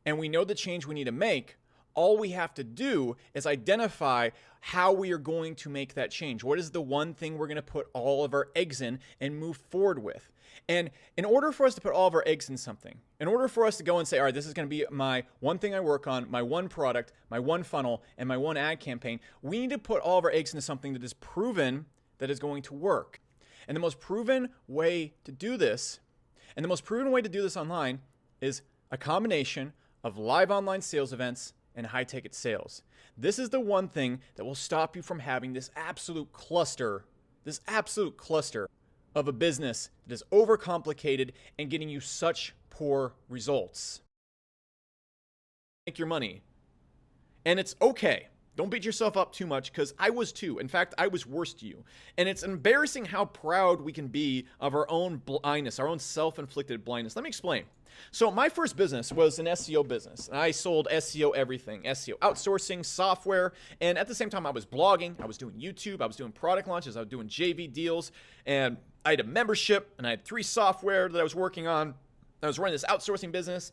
and we know the change we need to make, all we have to do is identify how we are going to make that change. What is the one thing we're going to put all of our eggs in and move forward with? And in order for us to put all of our eggs in something, in order for us to go and say, all right, this is going to be my one thing I work on, my one product, my one funnel, and my one ad campaign, we need to put all of our eggs into something that is proven that is going to work. And the most proven way to do this, online, is a combination of live online sales events and high ticket sales. This is the one thing that will stop you from having this absolute cluster of a business that is overcomplicated and getting you such poor results. Make your money. And it's okay. Don't beat yourself up too much, because I was too. In fact, I was worse to you. And it's embarrassing how proud we can be of our own blindness, our own self-inflicted blindness. Let me explain. So my first business was an SEO business. I sold SEO everything, SEO outsourcing, software, and at the same time I was blogging, I was doing YouTube, I was doing product launches, I was doing JV deals, and I had a membership, and I had 3 software that I was working on. I was running this outsourcing business.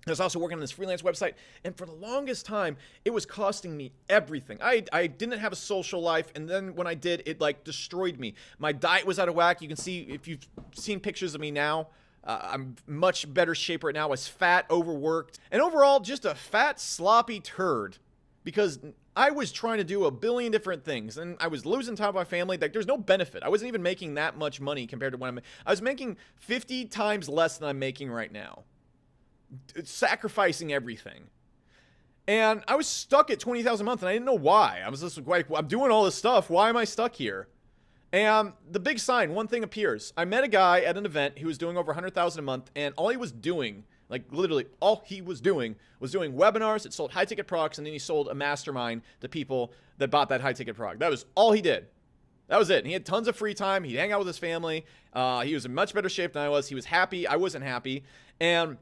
I was also working on this freelance website, and for the longest time, it was costing me everything. I didn't have a social life, and then when I did, it like destroyed me. My diet was out of whack. You can see, if you've seen pictures of me now, I'm much better shape right now. I was fat, overworked, and overall just a fat, sloppy turd, because I was trying to do a billion different things, and I was losing time with my family. Like, there's no benefit. I wasn't even making that much money compared to what I was making 50 times less than I'm making right now. Sacrificing everything. And I was stuck at 20,000 a month, and I didn't know why. I was just like, I'm doing all this stuff. Why am I stuck here? And the big sign, one thing appears. I met a guy at an event who was doing over 100,000 a month, and all he was doing, like literally all he was doing webinars that sold high ticket products, and then he sold a mastermind to people that bought that high ticket product. That was all he did. That was it. And he had tons of free time. He'd hang out with his family. He was in much better shape than I was. He was happy. I wasn't happy. And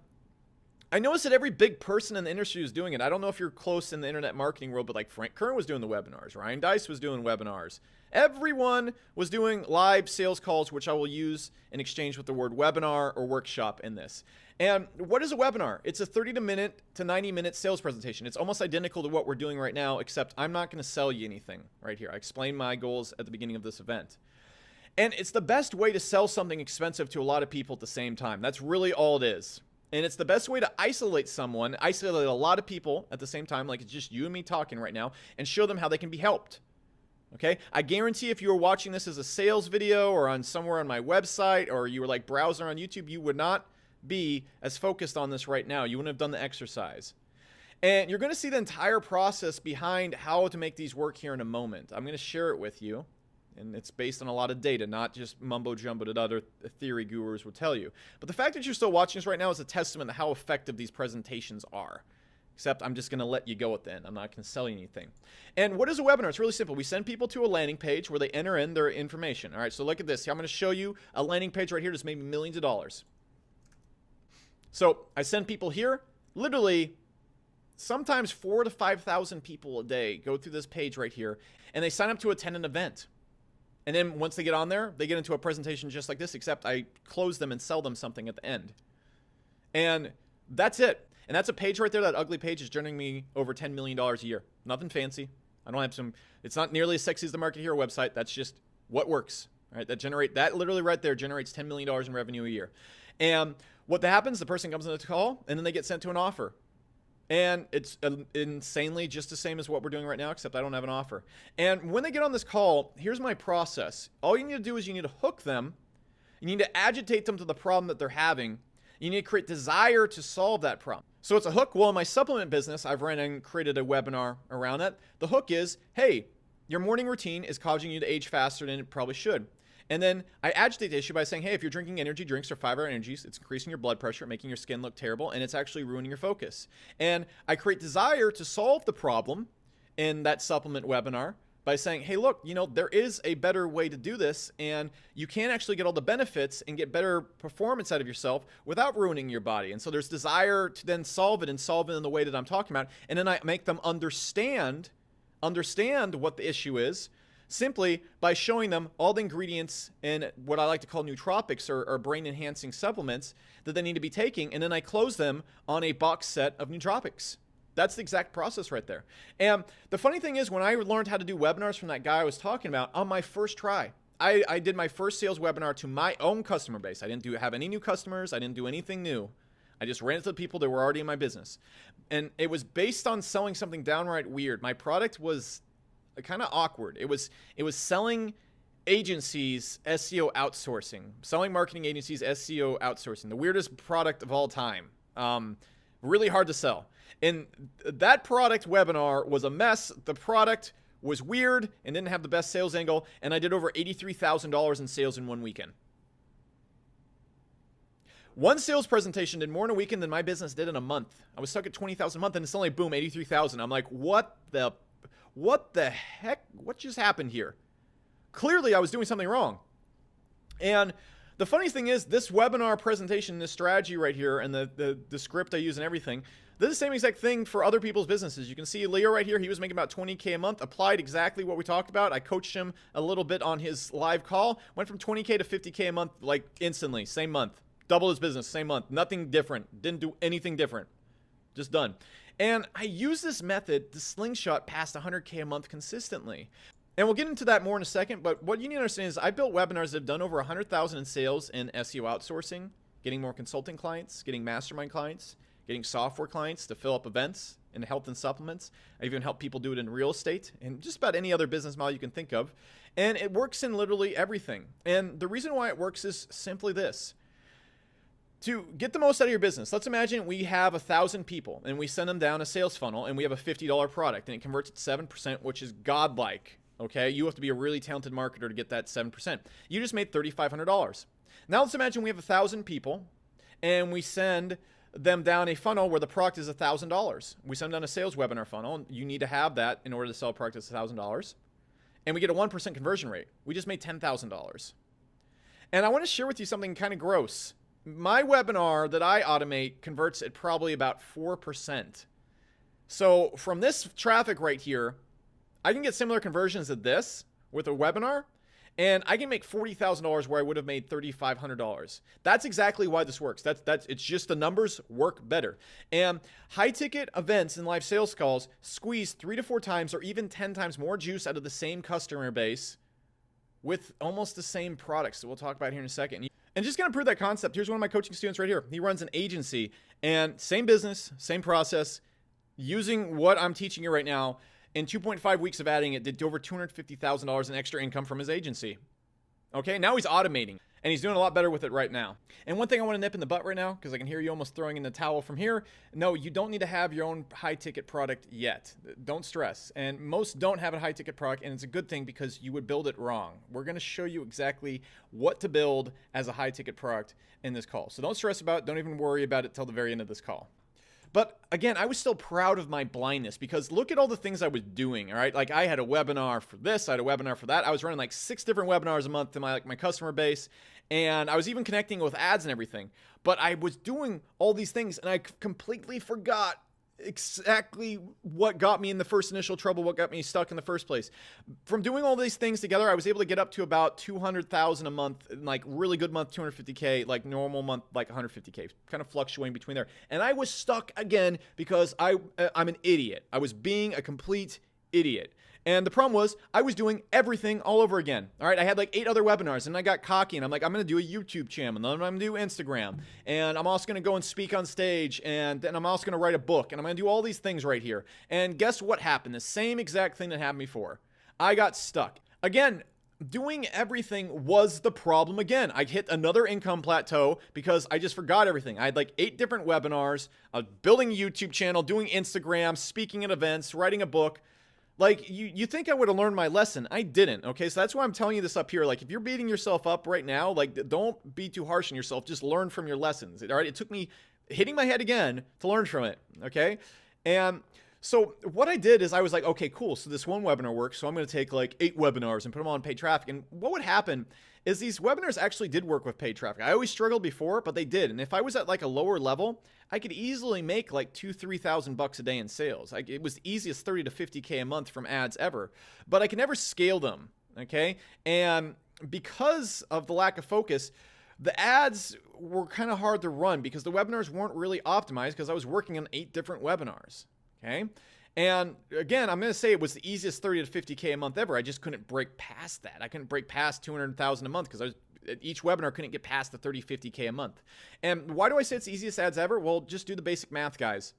I noticed that every big person in the industry was doing it. I don't know if you're close in the internet marketing world, but like Frank Kern was doing the webinars. Ryan Deiss was doing webinars. Everyone was doing live sales calls, which I will use in exchange with the word webinar or workshop in this. And what is a webinar? It's a 30-minute to 90-minute sales presentation. It's almost identical to what we're doing right now, except I'm not going to sell you anything right here. I explained my goals at the beginning of this event. And it's the best way to sell something expensive to a lot of people at the same time. That's really all it is. And it's the best way to isolate a lot of people at the same time, like it's just you and me talking right now, and show them how they can be helped. Okay? I guarantee if you were watching this as a sales video or on somewhere on my website, or you were like browser on YouTube, you would not be as focused on this right now. You wouldn't have done the exercise. And you're going to see the entire process behind how to make these work here in a moment. I'm going to share it with you. And it's based on a lot of data, not just mumbo jumbo that other theory gurus will tell you. But the fact that you're still watching this right now is a testament to how effective these presentations are. Except I'm just going to let you go at the end. I'm not going to sell you anything. And what is a webinar? It's really simple. We send people to a landing page where they enter in their information. All right, so look at this. I'm going to show you a landing page right here that's made me millions of dollars. So I send people here. Literally, sometimes 4,000 to 5,000 people a day go through this page right here, and they sign up to attend an event. And then once they get on there, they get into a presentation just like this, except I close them and sell them something at the end. And that's it. And that's a page right there. That ugly page is generating me over $10 million a year. Nothing fancy. I don't have some, it's not nearly as sexy as the Market Hero website. That's just what works. All right, that literally right there generates $10 million in revenue a year. And what happens, the person comes on the call, and then they get sent to an offer. And it's insanely just the same as what we're doing right now, except I don't have an offer. And when they get on this call, here's my process. All you need to do is you need to hook them. You need to agitate them to the problem that they're having. You need to create desire to solve that problem. So it's a hook. Well, in my supplement business, I've ran and created a webinar around it. The hook is, hey, your morning routine is causing you to age faster than it probably should. And then I agitate the issue by saying, hey, if you're drinking energy drinks or 5-hour energies, it's increasing your blood pressure, making your skin look terrible, and it's actually ruining your focus. And I create desire to solve the problem in that supplement webinar by saying, hey, look, there is a better way to do this, and you can actually get all the benefits and get better performance out of yourself without ruining your body. And so there's desire to then solve it and solve it in the way that I'm talking about. And then I make them understand what the issue is, simply by showing them all the ingredients in what I like to call nootropics or brain-enhancing supplements that they need to be taking, and then I close them on a box set of nootropics. That's the exact process right there. And the funny thing is, when I learned how to do webinars from that guy I was talking about on my first try, I did my first sales webinar to my own customer base. I didn't have any new customers. I didn't do anything new. I just ran it to the people that were already in my business. And it was based on selling something downright weird. My product was kind of awkward. It was selling agencies SEO outsourcing, selling marketing agencies SEO outsourcing, the weirdest product of all time. Really hard to sell. And that product webinar was a mess. The product was weird and didn't have the best sales angle, and I did over $83,000 in sales in one weekend. One sales presentation did more in a weekend than my business did in a month. I was stuck at $20,000 a month, and it's only boom, $83,000. I'm like, what the heck? What just happened here? Clearly, I was doing something wrong. And the funny thing is, this webinar presentation, this strategy right here, and the script I use and everything, they're the same exact thing for other people's businesses. You can see Leo right here. He was making about $20K a month, applied exactly what we talked about. I coached him a little bit on his live call, went from $20K to $50K a month, like instantly, same month. Double his business, same month. Nothing different. Didn't do anything different. Just done. And I use this method to slingshot past 100K a month consistently. And we'll get into that more in a second, but what you need to understand is I built webinars that have done over 100,000 in sales in SEO outsourcing, getting more consulting clients, getting mastermind clients, getting software clients to fill up events in health and supplements. I even help people do it in real estate and just about any other business model you can think of. And it works in literally everything. And the reason why it works is simply this. To get the most out of your business, let's imagine we have 1,000 people and we send them down a sales funnel and we have a $50 product and it converts at 7%, which is godlike. Okay, you have to be a really talented marketer to get that 7%. You just made $3,500. Now let's imagine we have 1,000 people and we send them down a funnel where the product is $1,000. We send them down a sales webinar funnel, and you need to have that in order to sell a product that's $1,000. And we get a 1% conversion rate. We just made $10,000. And I want to share with you something kind of gross. My webinar that I automate converts at probably about 4%. So from this traffic right here, I can get similar conversions to this with a webinar, and I can make $40,000 where I would have made $3,500. That's exactly why this works. It's just the numbers work better. And high ticket events and live sales calls squeeze 3 to 4 times or even 10 times more juice out of the same customer base with almost the same products that we'll talk about here in a second. And just going to prove that concept, here's one of my coaching students right here. He runs an agency and same business, same process, using what I'm teaching you right now. In 2.5 weeks of adding it, did over $250,000 in extra income from his agency. Okay, now he's automating. And he's doing a lot better with it right now. And one thing I want to nip in the butt right now, because I can hear you almost throwing in the towel from here. No, you don't need to have your own high ticket product yet. Don't stress. And most don't have a high ticket product, and it's a good thing because you would build it wrong. We're going to show you exactly what to build as a high ticket product in this call. So don't stress about it. Don't even worry about it till the very end of this call. But again, I was still proud of my blindness because look at all the things I was doing, all right? Like I had a webinar for this, I had a webinar for that. I was running like 6 different webinars a month to my customer base, and I was even connecting with ads and everything. But I was doing all these things and I completely forgot exactly what got me in the first initial trouble, what got me stuck in the first place. From doing all these things together, I was able to get up to about 200,000 a month, like really good month, 250K, like normal month, like 150K, kind of fluctuating between there. And I was stuck again because I'm an idiot. I was being a complete idiot. And the problem was I was doing everything all over again. All right, I had like 8 other webinars and I got cocky and I'm like, I'm going to do a YouTube channel and then I'm going to do Instagram and I'm also going to go and speak on stage and then I'm also going to write a book and I'm going to do all these things right here. And guess what happened? The same exact thing that happened before. I got stuck. Again, doing everything was the problem again. I hit another income plateau because I just forgot everything. I had like 8 different webinars, building a YouTube channel, doing Instagram, speaking at events, writing a book. Like, you think I would have learned my lesson. I didn't, okay? So that's why I'm telling you this up here. Like, if you're beating yourself up right now, like, don't be too harsh on yourself. Just learn from your lessons, all right? It took me hitting my head again to learn from it, okay? And so what I did is I was like, okay, cool. So this one webinar works. So I'm going to take like 8 webinars and put them on paid traffic. And what would happen is these webinars actually did work with paid traffic. I always struggled before, but they did. And if I was at like a lower level, I could easily make like $2,000-3,000 a day in sales. It was the easiest 30 to 50K a month from ads ever, but I could never scale them. Okay. And because of the lack of focus, the ads were kind of hard to run because the webinars weren't really optimized because I was working on 8 different webinars. Okay. And again, I'm going to say it was the easiest 30 to 50K a month ever. I just couldn't break past that. I couldn't break past 200,000 a month because each webinar couldn't get past the 30, 50K a month. And why do I say it's the easiest ads ever? Well, just do the basic math, guys.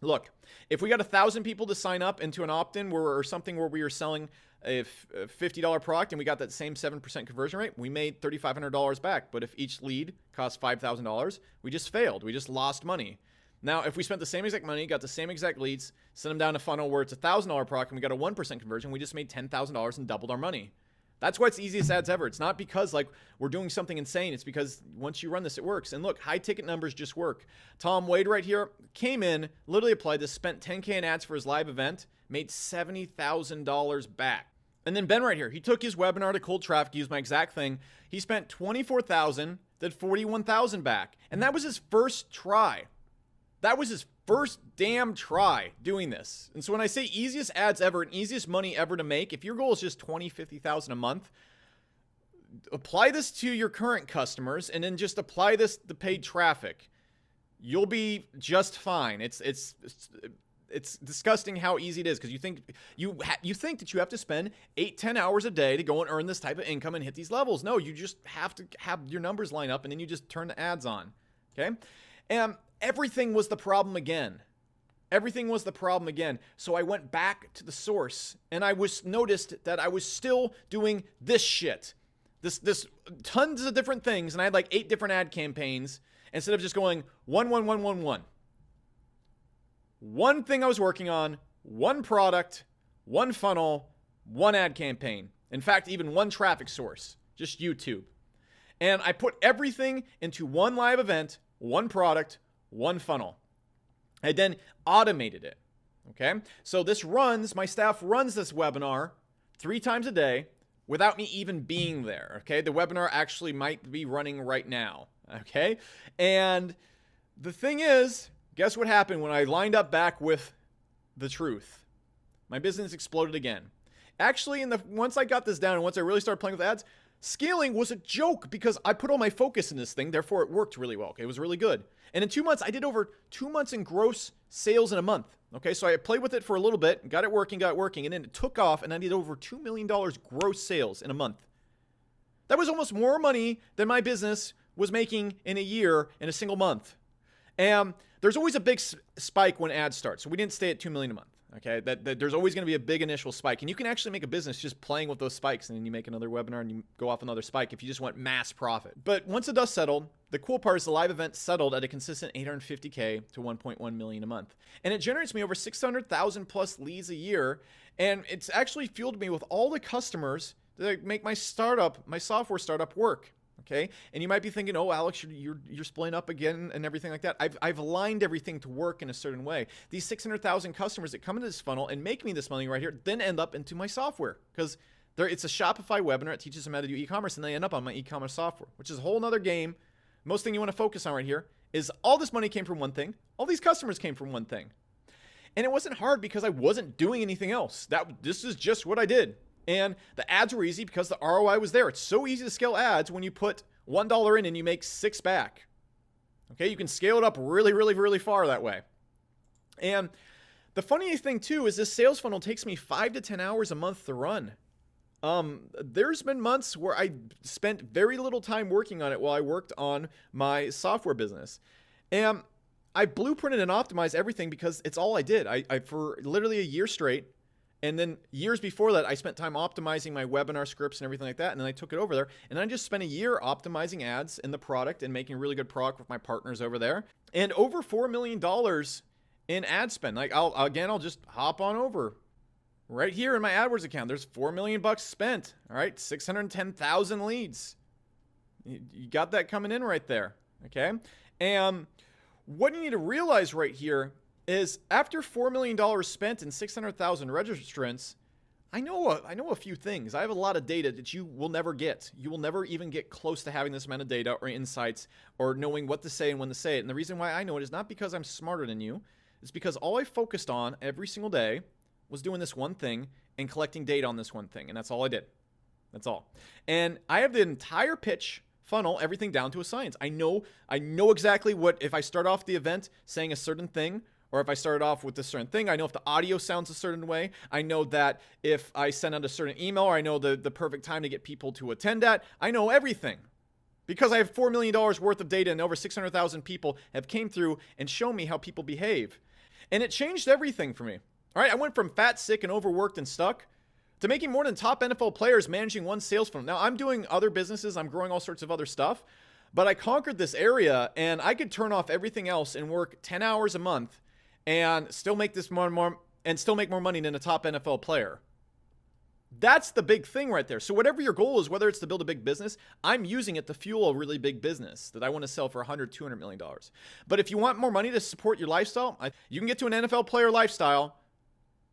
Look, if we got 1,000 people to sign up into an opt-in or something where we were selling a $50 product and we got that same 7% conversion rate, we made $3,500 back. But if each lead cost $5,000, we just failed. We just lost money. Now, if we spent the same exact money, got the same exact leads, sent them down a funnel where it's a $1,000 product and we got a 1% conversion, we just made $10,000 and doubled our money. That's why it's the easiest ads ever. It's not because like we're doing something insane. It's because once you run this, it works. And look, high ticket numbers just work. Tom Wade right here came in, literally applied this, spent 10K in ads for his live event, made $70,000 back. And then Ben right here, he took his webinar to cold traffic, used my exact thing. He spent $24,000, did $41,000 back. And that was his first try. That was his first damn try doing this. And so when I say easiest ads ever and easiest money ever to make, if your goal is just $20,000, $50,000 a month, apply this to your current customers and then just apply this to paid traffic. You'll be just fine. It's disgusting how easy it is because you think that you have to spend 8-10 hours a day to go and earn this type of income and hit these levels. No, you just have to have your numbers line up and then you just turn the ads on. Okay? And everything was the problem again. Everything was the problem again. So I went back to the source and I noticed that I was still doing this shit. This tons of different things. And I had like 8 different ad campaigns instead of just going 1, 1, 1, 1, 1. One thing I was working on, one product, one funnel, one ad campaign. In fact, even one traffic source, just YouTube. And I put everything into one live event, one product, one funnel. I then automated it. Okay. So this runs, my staff runs this webinar 3 times a day without me even being there. Okay. The webinar actually might be running right now. Okay. And the thing is, guess what happened when I lined up back with the truth? My business exploded again. Actually, once I got this down and once I really started playing with ads, scaling was a joke because I put all my focus in this thing. Therefore, it worked really well. Okay, it was really good. And in 2 months, I did over 2 months in gross sales in a month. Okay, so I played with it for a little bit, got it working, and then it took off, and I did over $2 million gross sales in a month. That was almost more money than my business was making in a year in a single month. And there's always a big spike when ads start. So we didn't stay at $2 million a month. Okay, that there's always going to be a big initial spike, and you can actually make a business just playing with those spikes, and then you make another webinar and you go off another spike if you just want mass profit. But once the dust settled, the cool part is the live event settled at a consistent 850K to 1.1 million a month, and it generates me over 600,000 plus leads a year, and it's actually fueled me with all the customers that make my software startup work. Okay, and you might be thinking, oh, Alex, you're splitting up again and everything like that. I've aligned everything to work in a certain way. These 600,000 customers that come into this funnel and make me this money right here then end up into my software, because it's a Shopify webinar. It teaches them how to do e-commerce, and they end up on my e-commerce software, which is a whole nother game. Most thing you want to focus on right here is all this money came from one thing. All these customers came from one thing. And it wasn't hard because I wasn't doing anything else. This is just what I did. And the ads were easy because the ROI was there. It's so easy to scale ads when you put $1 in and you make 6 back. Okay, you can scale it up really, really, really far that way. And the funny thing too is this sales funnel takes me 5 to 10 hours a month to run. There's been months where I spent very little time working on it while I worked on my software business. And I blueprinted and optimized everything because it's all I did. I for literally a year straight. And then years before that, I spent time optimizing my webinar scripts and everything like that. And then I took it over there. And I just spent a year optimizing ads in the product and making really good product with my partners over there. And over $4 million in ad spend. Like I'll just hop on over. Right here in my AdWords account, there's $4 million spent. All right, 610,000 leads. You got that coming in right there. Okay. And what you need to realize right here is after $4 million spent and 600,000 registrants, I know a few things. I have a lot of data that you will never get. You will never even get close to having this amount of data or insights or knowing what to say and when to say it. And the reason why I know it is not because I'm smarter than you. It's because all I focused on every single day was doing this one thing and collecting data on this one thing. And that's all I did. That's all. And I have the entire pitch funnel, everything down to a science. I know exactly what, if I start off the event saying a certain thing, or if I started off with a certain thing, I know if the audio sounds a certain way. I know that if I send out a certain email, or I know the perfect time to get people to attend at. I know everything because I have $4 million worth of data and over 600,000 people have came through and shown me how people behave. And it changed everything for me. All right, I went from fat, sick, and overworked and stuck to making more than top NFL players managing one sales funnel. Now, I'm doing other businesses. I'm growing all sorts of other stuff. But I conquered this area, and I could turn off everything else and work 10 hours a month and still make this more and still make more money than a top NFL player. That's the big thing right there. So whatever your goal is, whether it's to build a big business, I'm using it to fuel a really big business that I want to sell for $100, $200 million. But if you want more money to support your lifestyle, you can get to an NFL player lifestyle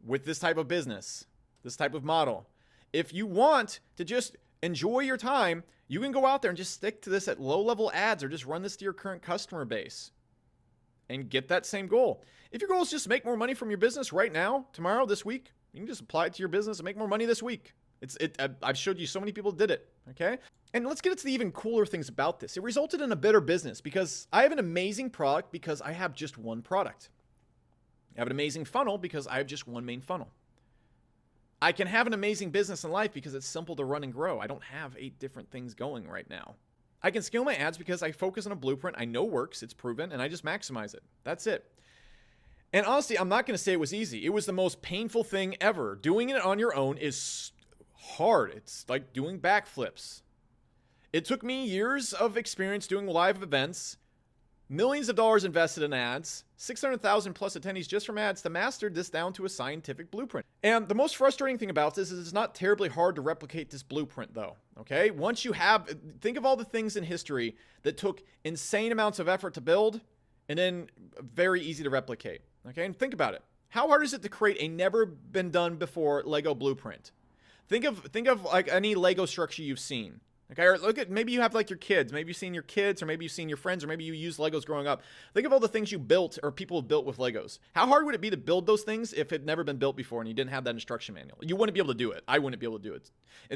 with this type of business, this type of model. If you want to just enjoy your time, you can go out there and just stick to this at low-level ads or just run this to your current customer base and get that same goal. If your goal is just make more money from your business right now, tomorrow, this week, you can just apply it to your business and make more money this week. I've showed you so many people did it, okay? And let's get into the even cooler things about this. It resulted in a better business because I have an amazing product because I have just one product. I have an amazing funnel because I have just one main funnel. I can have an amazing business in life because it's simple to run and grow. I don't have 8 different things going right now. I can scale my ads because I focus on a blueprint I know works, it's proven, and I just maximize it. That's it. And honestly, I'm not going to say it was easy. It was the most painful thing ever. Doing it on your own is hard. It's like doing backflips. It took me years of experience doing live events, millions of dollars invested in ads, 600,000 plus attendees just from ads to master this down to a scientific blueprint. And the most frustrating thing about this is it's not terribly hard to replicate this blueprint though, okay? Once you have, think of all the things in history that took insane amounts of effort to build and then very easy to replicate, okay? And think about it. How hard is it to create a never been done before Lego blueprint? Think of like any Lego structure you've seen. Okay, or look at, maybe you have like your kids, maybe you've seen your kids, or maybe you've seen your friends, or maybe you used Legos growing up. Think of all the things you built or people have built with Legos. How hard would it be to build those things if it had never been built before and you didn't have that instruction manual? You wouldn't be able to do it. I wouldn't be able to do it.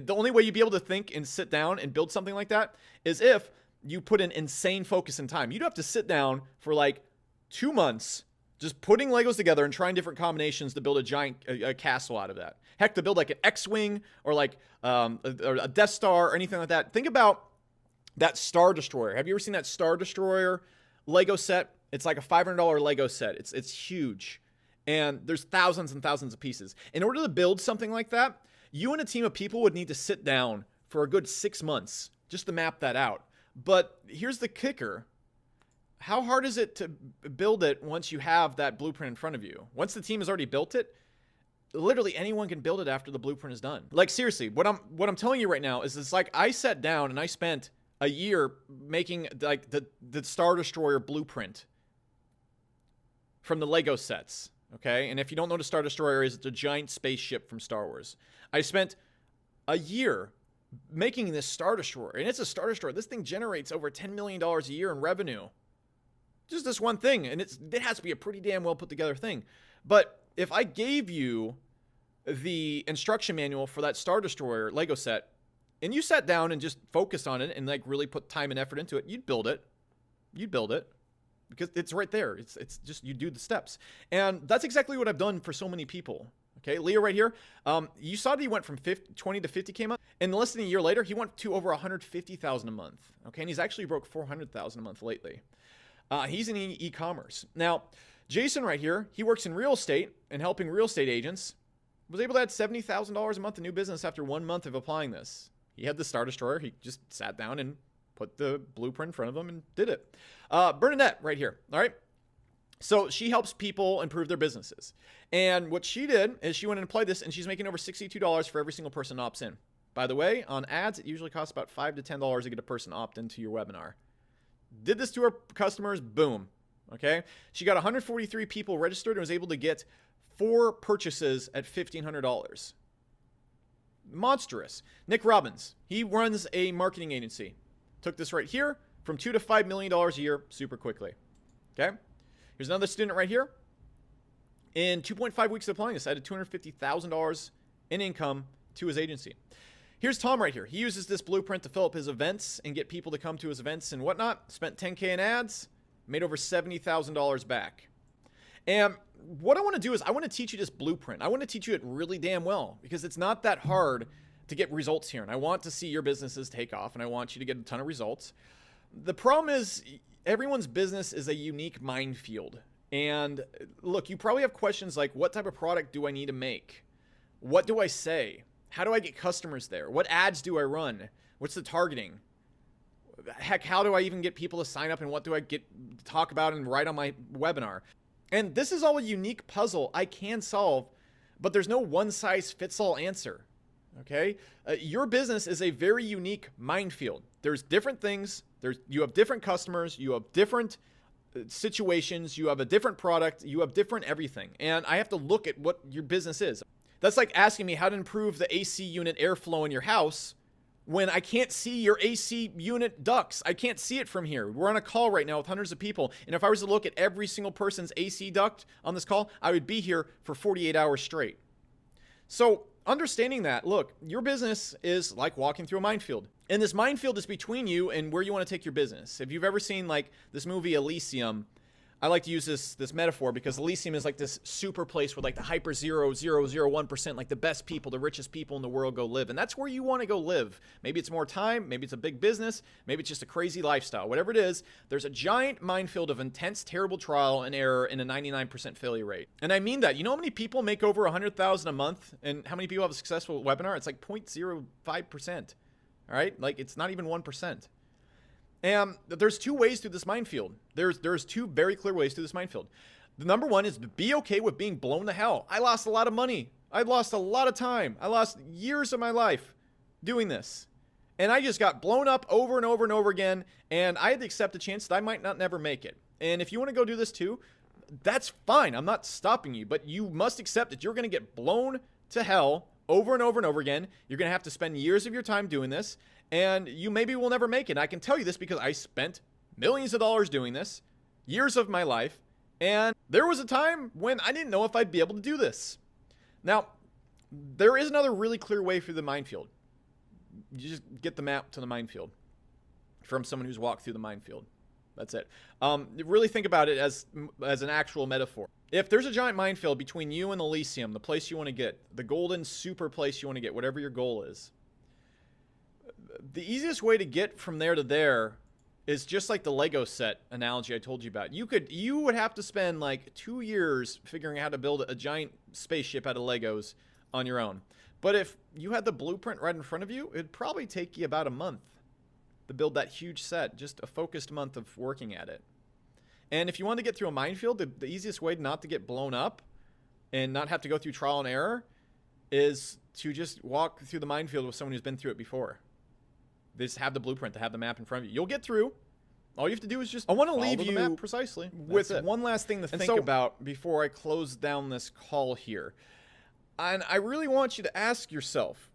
The only way you'd be able to think and sit down and build something like that is if you put an insane focus and time. You'd have to sit down for like 2 months just putting Legos together and trying different combinations to build a giant a castle out of that. Heck, to build like an X-Wing or like a Death Star or anything like that. Think about that Star Destroyer. Have you ever seen that Star Destroyer Lego set? It's like a $500 Lego set. It's huge. And there's thousands and thousands of pieces. In order to build something like that, you and a team of people would need to sit down for a good 6 months just to map that out. But here's the kicker. How hard is it to build it once you have that blueprint in front of you? Once the team has already built it, literally anyone can build it after the blueprint is done. Like seriously, what I'm telling you right now is it's like I sat down and I spent a year making like the Star Destroyer blueprint from the Lego sets. Okay, and if you don't know what a Star Destroyer is, it's a giant spaceship from Star Wars. I spent a year making this Star Destroyer, and it's a Star Destroyer. This thing generates over $10 million a year in revenue. Just this one thing, and it has to be a pretty damn well put together thing. But if I gave you the instruction manual for that Star Destroyer Lego set, and you sat down and just focused on it and like really put time and effort into it, you'd build it. You'd build it. Because it's right there. It's just you do the steps. And that's exactly what I've done for so many people. Okay, Leo right here. You saw that he went from 20 to 50K a month. And less than a year later, he went to over 150,000 a month. Okay, and he's actually broke 400,000 a month lately. He's in e-commerce. Now, Jason right here, he works in real estate and helping real estate agents. Was able to add $70,000 a month in new business after 1 month of applying this. He had the Star Destroyer. He just sat down and put the blueprint in front of him and did it. Bernadette right here. All right. So she helps people improve their businesses. And what she did is she went and applied this, and she's making over $62 for every single person opts in. By the way, on ads, it usually costs about $5 to $10 to get a person opt into your webinar. Did this to her customers. Boom. Okay. She got 143 people registered and was able to get 4 purchases at $1,500. Monstrous. Nick Robbins. He runs a marketing agency. Took this right here from $2 to $5 million a year super quickly. Okay. Here's another student right here. In 2.5 weeks of applying this, added $250,000 in income to his agency. Here's Tom right here. He uses this blueprint to fill up his events and get people to come to his events and whatnot. Spent $10K in ads, made over $70,000 back. And what I want to do is I want to teach you this blueprint. I want to teach you it really damn well because it's not that hard to get results here. And I want to see your businesses take off and I want you to get a ton of results. The problem is everyone's business is a unique minefield. And look, you probably have questions like, what type of product do I need to make? What do I say? How do I get customers there? What ads do I run? What's the targeting? Heck, how do I even get people to sign up and what do I talk about and write on my webinar? And this is all a unique puzzle I can solve, but there's no one size fits all answer. Okay? Your business is a very unique minefield. There's different things. You have different customers. You have different situations. You have a different product. You have different everything. And I have to look at what your business is. That's like asking me how to improve the AC unit airflow in your house when I can't see your AC unit ducts. I can't see it from here. We're on a call right now with hundreds of people. And if I was to look at every single person's AC duct on this call, I would be here for 48 hours straight. So understanding that, look, your business is like walking through a minefield. And this minefield is between you and where you want to take your business. If you've ever seen like this movie Elysium, I like to use this metaphor because Elysium is like this super place where like the hyper 0.001%, like the best people, the richest people in the world go live. And that's where you want to go live. Maybe it's more time. Maybe it's a big business. Maybe it's just a crazy lifestyle. Whatever it is, there's a giant minefield of intense, terrible trial and error and a 99% failure rate. And I mean that. You know how many people make over $100,000 a month and how many people have a successful webinar? It's like 0.05%. All right. Like it's not even 1%. And there's 2 ways through this minefield. There's 2 very clear ways through this minefield. The number one is to be okay with being blown to hell. I lost a lot of money. I lost a lot of time. I lost years of my life doing this. And I just got blown up over and over and over again. And I had to accept the chance that I might not never make it. And if you want to go do this too, that's fine. I'm not stopping you. But you must accept that you're going to get blown to hell over and over and over again. You're going to have to spend years of your time doing this. And you maybe will never make it. I can tell you this because I spent millions of dollars doing this, years of my life, and there was a time when I didn't know if I'd be able to do this. Now, there is another really clear way through the minefield. You just get the map to the minefield from someone who's walked through the minefield. That's it. Really think about it as an actual metaphor. If there's a giant minefield between you and Elysium, the place you want to get, the golden super place you want to get, whatever your goal is, the easiest way to get from there to there is just like the Lego set analogy I told you about. You would have to spend like 2 years figuring out how to build a giant spaceship out of Legos on your own. But if you had the blueprint right in front of you, it'd probably take you about a month to build that huge set, just a focused month of working at it. And if you want to get through a minefield, the easiest way not to get blown up and not have to go through trial and error is to just walk through the minefield with someone who's been through it before. They just have the blueprint, to have the map in front of you. You'll get through. All you have to do is just I want to follow leave the you map precisely with one last thing to think about before I close down this call here. And I really want you to ask yourself,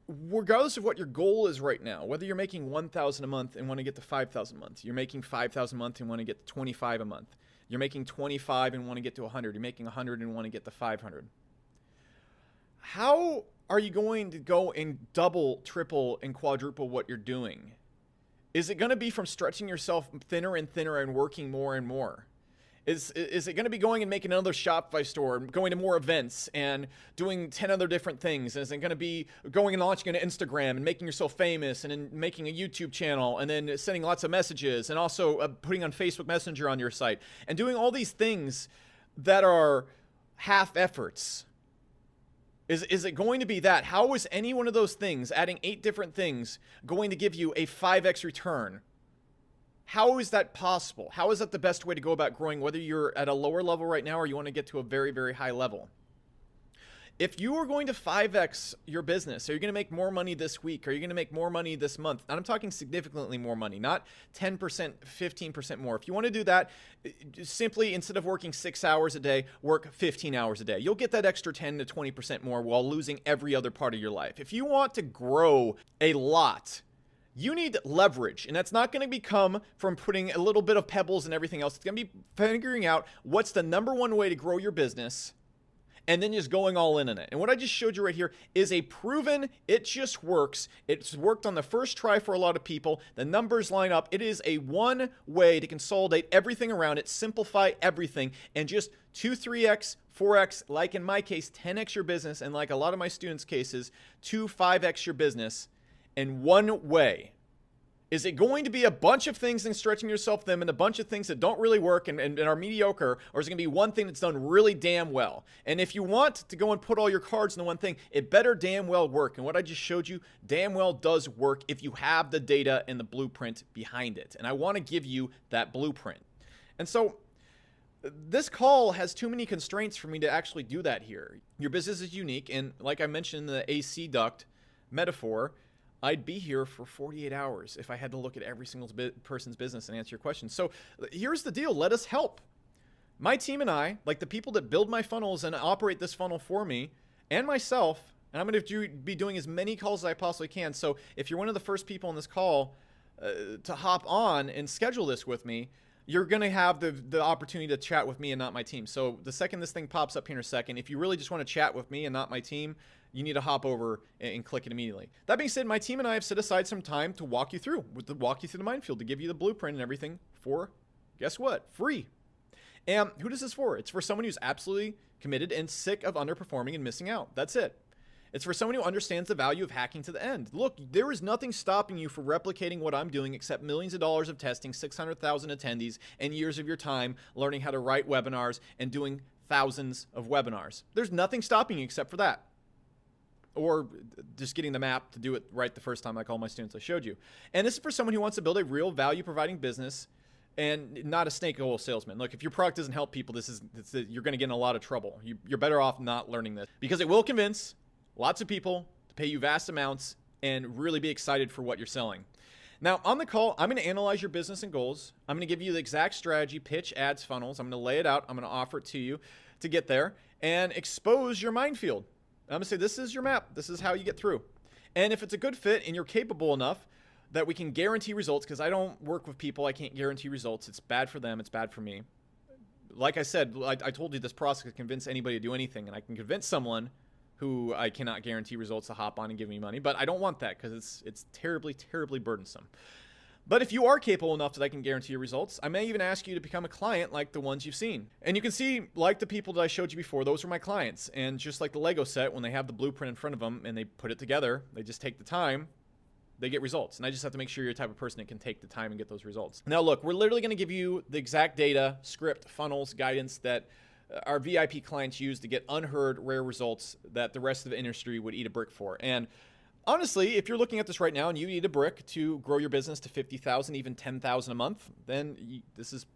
regardless of what your goal is right now, whether you're making $1,000 a month and want to get to $5,000 a month, you're making $5,000 a month and want to get to $25 a month, you're making $25 and want to get to $100, you're making $100 and want to get to $500. How are you going to go and double, triple, and quadruple what you're doing? Is it going to be from stretching yourself thinner and thinner and working more and more? Is it going to be going and making another Shopify store, going to more events and doing 10 other different things? Is it going to be going and launching an Instagram and making yourself famous and then making a YouTube channel and then sending lots of messages and also putting on Facebook Messenger on your site and doing all these things that are half efforts? Is it going to be that? How is any one of those things, adding 8 different things, going to give you a 5x return? How is that possible? How is that the best way to go about growing, whether you're at a lower level right now or you want to get to a very, very high level? If you are going to 5x your business, are you going to make more money this week? Are you going to make more money this month? And I'm talking significantly more money, not 10%, 15% more. If you want to do that, simply instead of working 6 hours a day, work 15 hours a day. You'll get that extra 10 to 20% more while losing every other part of your life. If you want to grow a lot, you need leverage, and that's not going to come from putting a little bit of pebbles and everything else. It's going to be figuring out what's the number one way to grow your business and then just going all in on it. And what I just showed you right here is a proven, it just works. It's worked on the first try for a lot of people. The numbers line up. It is a one way to consolidate everything around it, simplify everything, and just 2, 3x, 4x, like in my case, 10x your business, and like a lot of my students' cases, 2, 5x your business in one way. Is it going to be a bunch of things and stretching yourself thin and a bunch of things that don't really work and are mediocre, or is it going to be one thing that's done really damn well? And if you want to go and put all your cards in the one thing, it better damn well work. And what I just showed you damn well does work if you have the data and the blueprint behind it. And I want to give you that blueprint. And so this call has too many constraints for me to actually do that here. Your business is unique, and like I mentioned in the AC duct metaphor, I'd be here for 48 hours if I had to look at every single person's business and answer your questions. So here's the deal. Let us help. My team and I, like the people that build my funnels and operate this funnel for me and myself, and I'm going to be doing as many calls as I possibly can. So if you're one of the first people on this call to hop on and schedule this with me, you're going to have the opportunity to chat with me and not my team. So the second this thing pops up here in a second, if you really just want to chat with me and not my team, you need to hop over and click it immediately. That being said, my team and I have set aside some time to walk you through the minefield, to give you the blueprint and everything for, guess what? Free. And who is this for? It's for someone who's absolutely committed and sick of underperforming and missing out. That's it. It's for someone who understands the value of hacking to the end. Look, there is nothing stopping you from replicating what I'm doing except millions of dollars of testing, 600,000 attendees, and years of your time learning how to write webinars and doing thousands of webinars. There's nothing stopping you except for that. Or just getting the map to do it right the first time, like all my students I showed you. And this is for someone who wants to build a real value-providing business and not a snake oil salesman. Look, if your product doesn't help people, you're going to get in a lot of trouble. You're better off not learning this, because it will convince lots of people to pay you vast amounts and really be excited for what you're selling. Now, on the call, I'm going to analyze your business and goals. I'm going to give you the exact strategy, pitch, ads, funnels. I'm going to lay it out. I'm going to offer it to you to get there and expose your minefield. I'm going to say, this is your map. This is how you get through. And if it's a good fit and you're capable enough that we can guarantee results, because I don't work with people I can't guarantee results. It's bad for them. It's bad for me. Like I said, I told you this process can convince anybody to do anything, and I can convince someone who I cannot guarantee results to hop on and give me money. But I don't want that, because it's terribly, terribly burdensome. But if you are capable enough that I can guarantee your results, I may even ask you to become a client like the ones you've seen. And you can see, like the people that I showed you before, those are my clients. And just like the Lego set, when they have the blueprint in front of them and they put it together, they just take the time they get results. And I just have to make sure you're the type of person that can take the time and get those results. Now, look, we're literally going to give you the exact data, script, funnels, guidance that our VIP clients use to get unheard, rare results that the rest of the industry would eat a brick for. And honestly, if you're looking at this right now and you need a brick to grow your business to 50,000, even 10,000 a month, then this is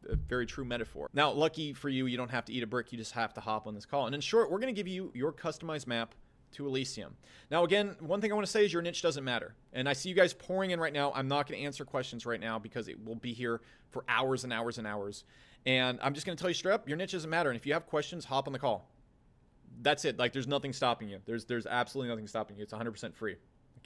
a very true metaphor. Now, lucky for you, you don't have to eat a brick. You just have to hop on this call. And in short, we're going to give you your customized map to Elysium. Now, again, one thing I want to say is your niche doesn't matter. And I see you guys pouring in right now. I'm not going to answer questions right now because it will be here for hours and hours and hours. And I'm just going to tell you straight up, your niche doesn't matter. And if you have questions, hop on the call. That's it. Like, there's nothing stopping you. There's absolutely nothing stopping you. It's 100% free.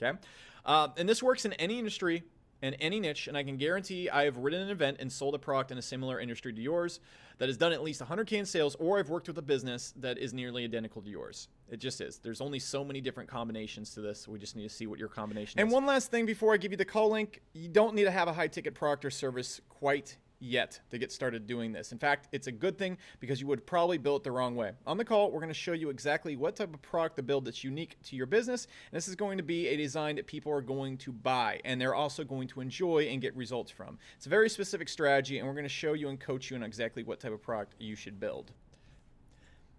Okay? And this works in any industry and any niche, and I can guarantee I have written an event and sold a product in a similar industry to yours that has done at least 100K in sales, or I've worked with a business that is nearly identical to yours. It just is. There's only so many different combinations to this. We just need to see what your combination is. And one last thing before I give you the call link, you don't need to have a high-ticket product or service quite yet to get started doing this. In fact, it's a good thing because you would probably build it the wrong way. On the call, we're going to show you exactly what type of product to build that's unique to your business. And this is going to be a design that people are going to buy and they're also going to enjoy and get results from. It's a very specific strategy, and we're going to show you and coach you on exactly what type of product you should build.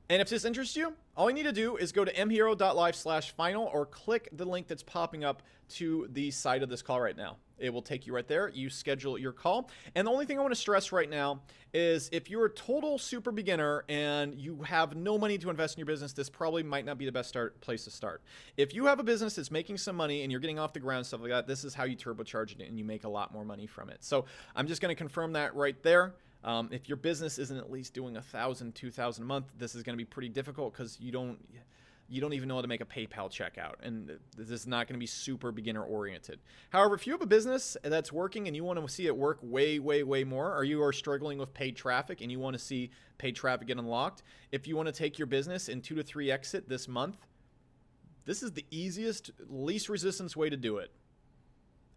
And if this interests you, all you need to do is go to mhero.live/final or click the link that's popping up to the side of this call right now. It will take you right there. You schedule your call. And the only thing I want to stress right now is if you're a total super beginner and you have no money to invest in your business, this probably might not be the best place to start. If you have a business that's making some money and you're getting off the ground and stuff like that, this is how you turbocharge it and you make a lot more money from it. So I'm just going to confirm that right there. If your business isn't at least doing $1,000, $2,000 a month, this is going to be pretty difficult because you don't even know how to make a PayPal checkout, and this is not going to be super beginner oriented. However, if you have a business that's working and you want to see it work way, way, way more, or you are struggling with paid traffic and you want to see paid traffic get unlocked, if you want to take your business in 2 to 3 exit this month, this is the easiest, least resistance way to do it.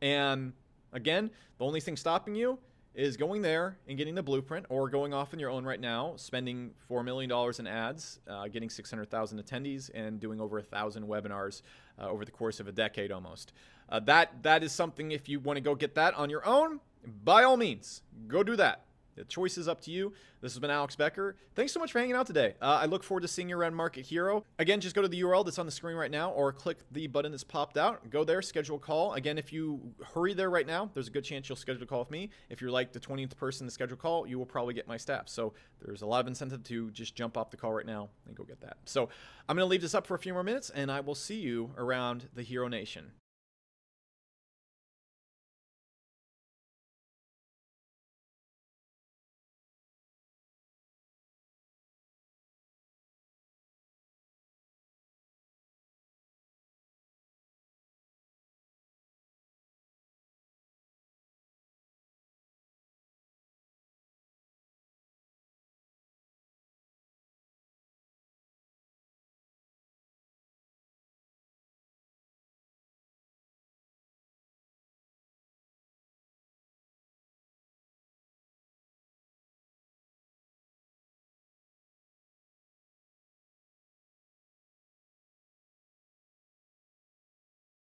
And again, the only thing stopping you is going there and getting the blueprint, or going off on your own right now, spending $4 million in ads, getting 600,000 attendees, and doing over 1,000 webinars over the course of a decade almost. That is something, if you want to go get that on your own, by all means, go do that. The choice is up to you. This has been Alex Becker. Thanks so much for hanging out today. I look forward to seeing you around Market Hero. Again, just go to the URL that's on the screen right now, or click the button that's popped out. Go there, schedule a call. Again, if you hurry there right now, there's a good chance you'll schedule a call with me. If you're like the 20th person to schedule a call, you will probably get my staff. So there's a lot of incentive to just jump off the call right now and go get that. So I'm going to leave this up for a few more minutes, and I will see you around the Hero Nation.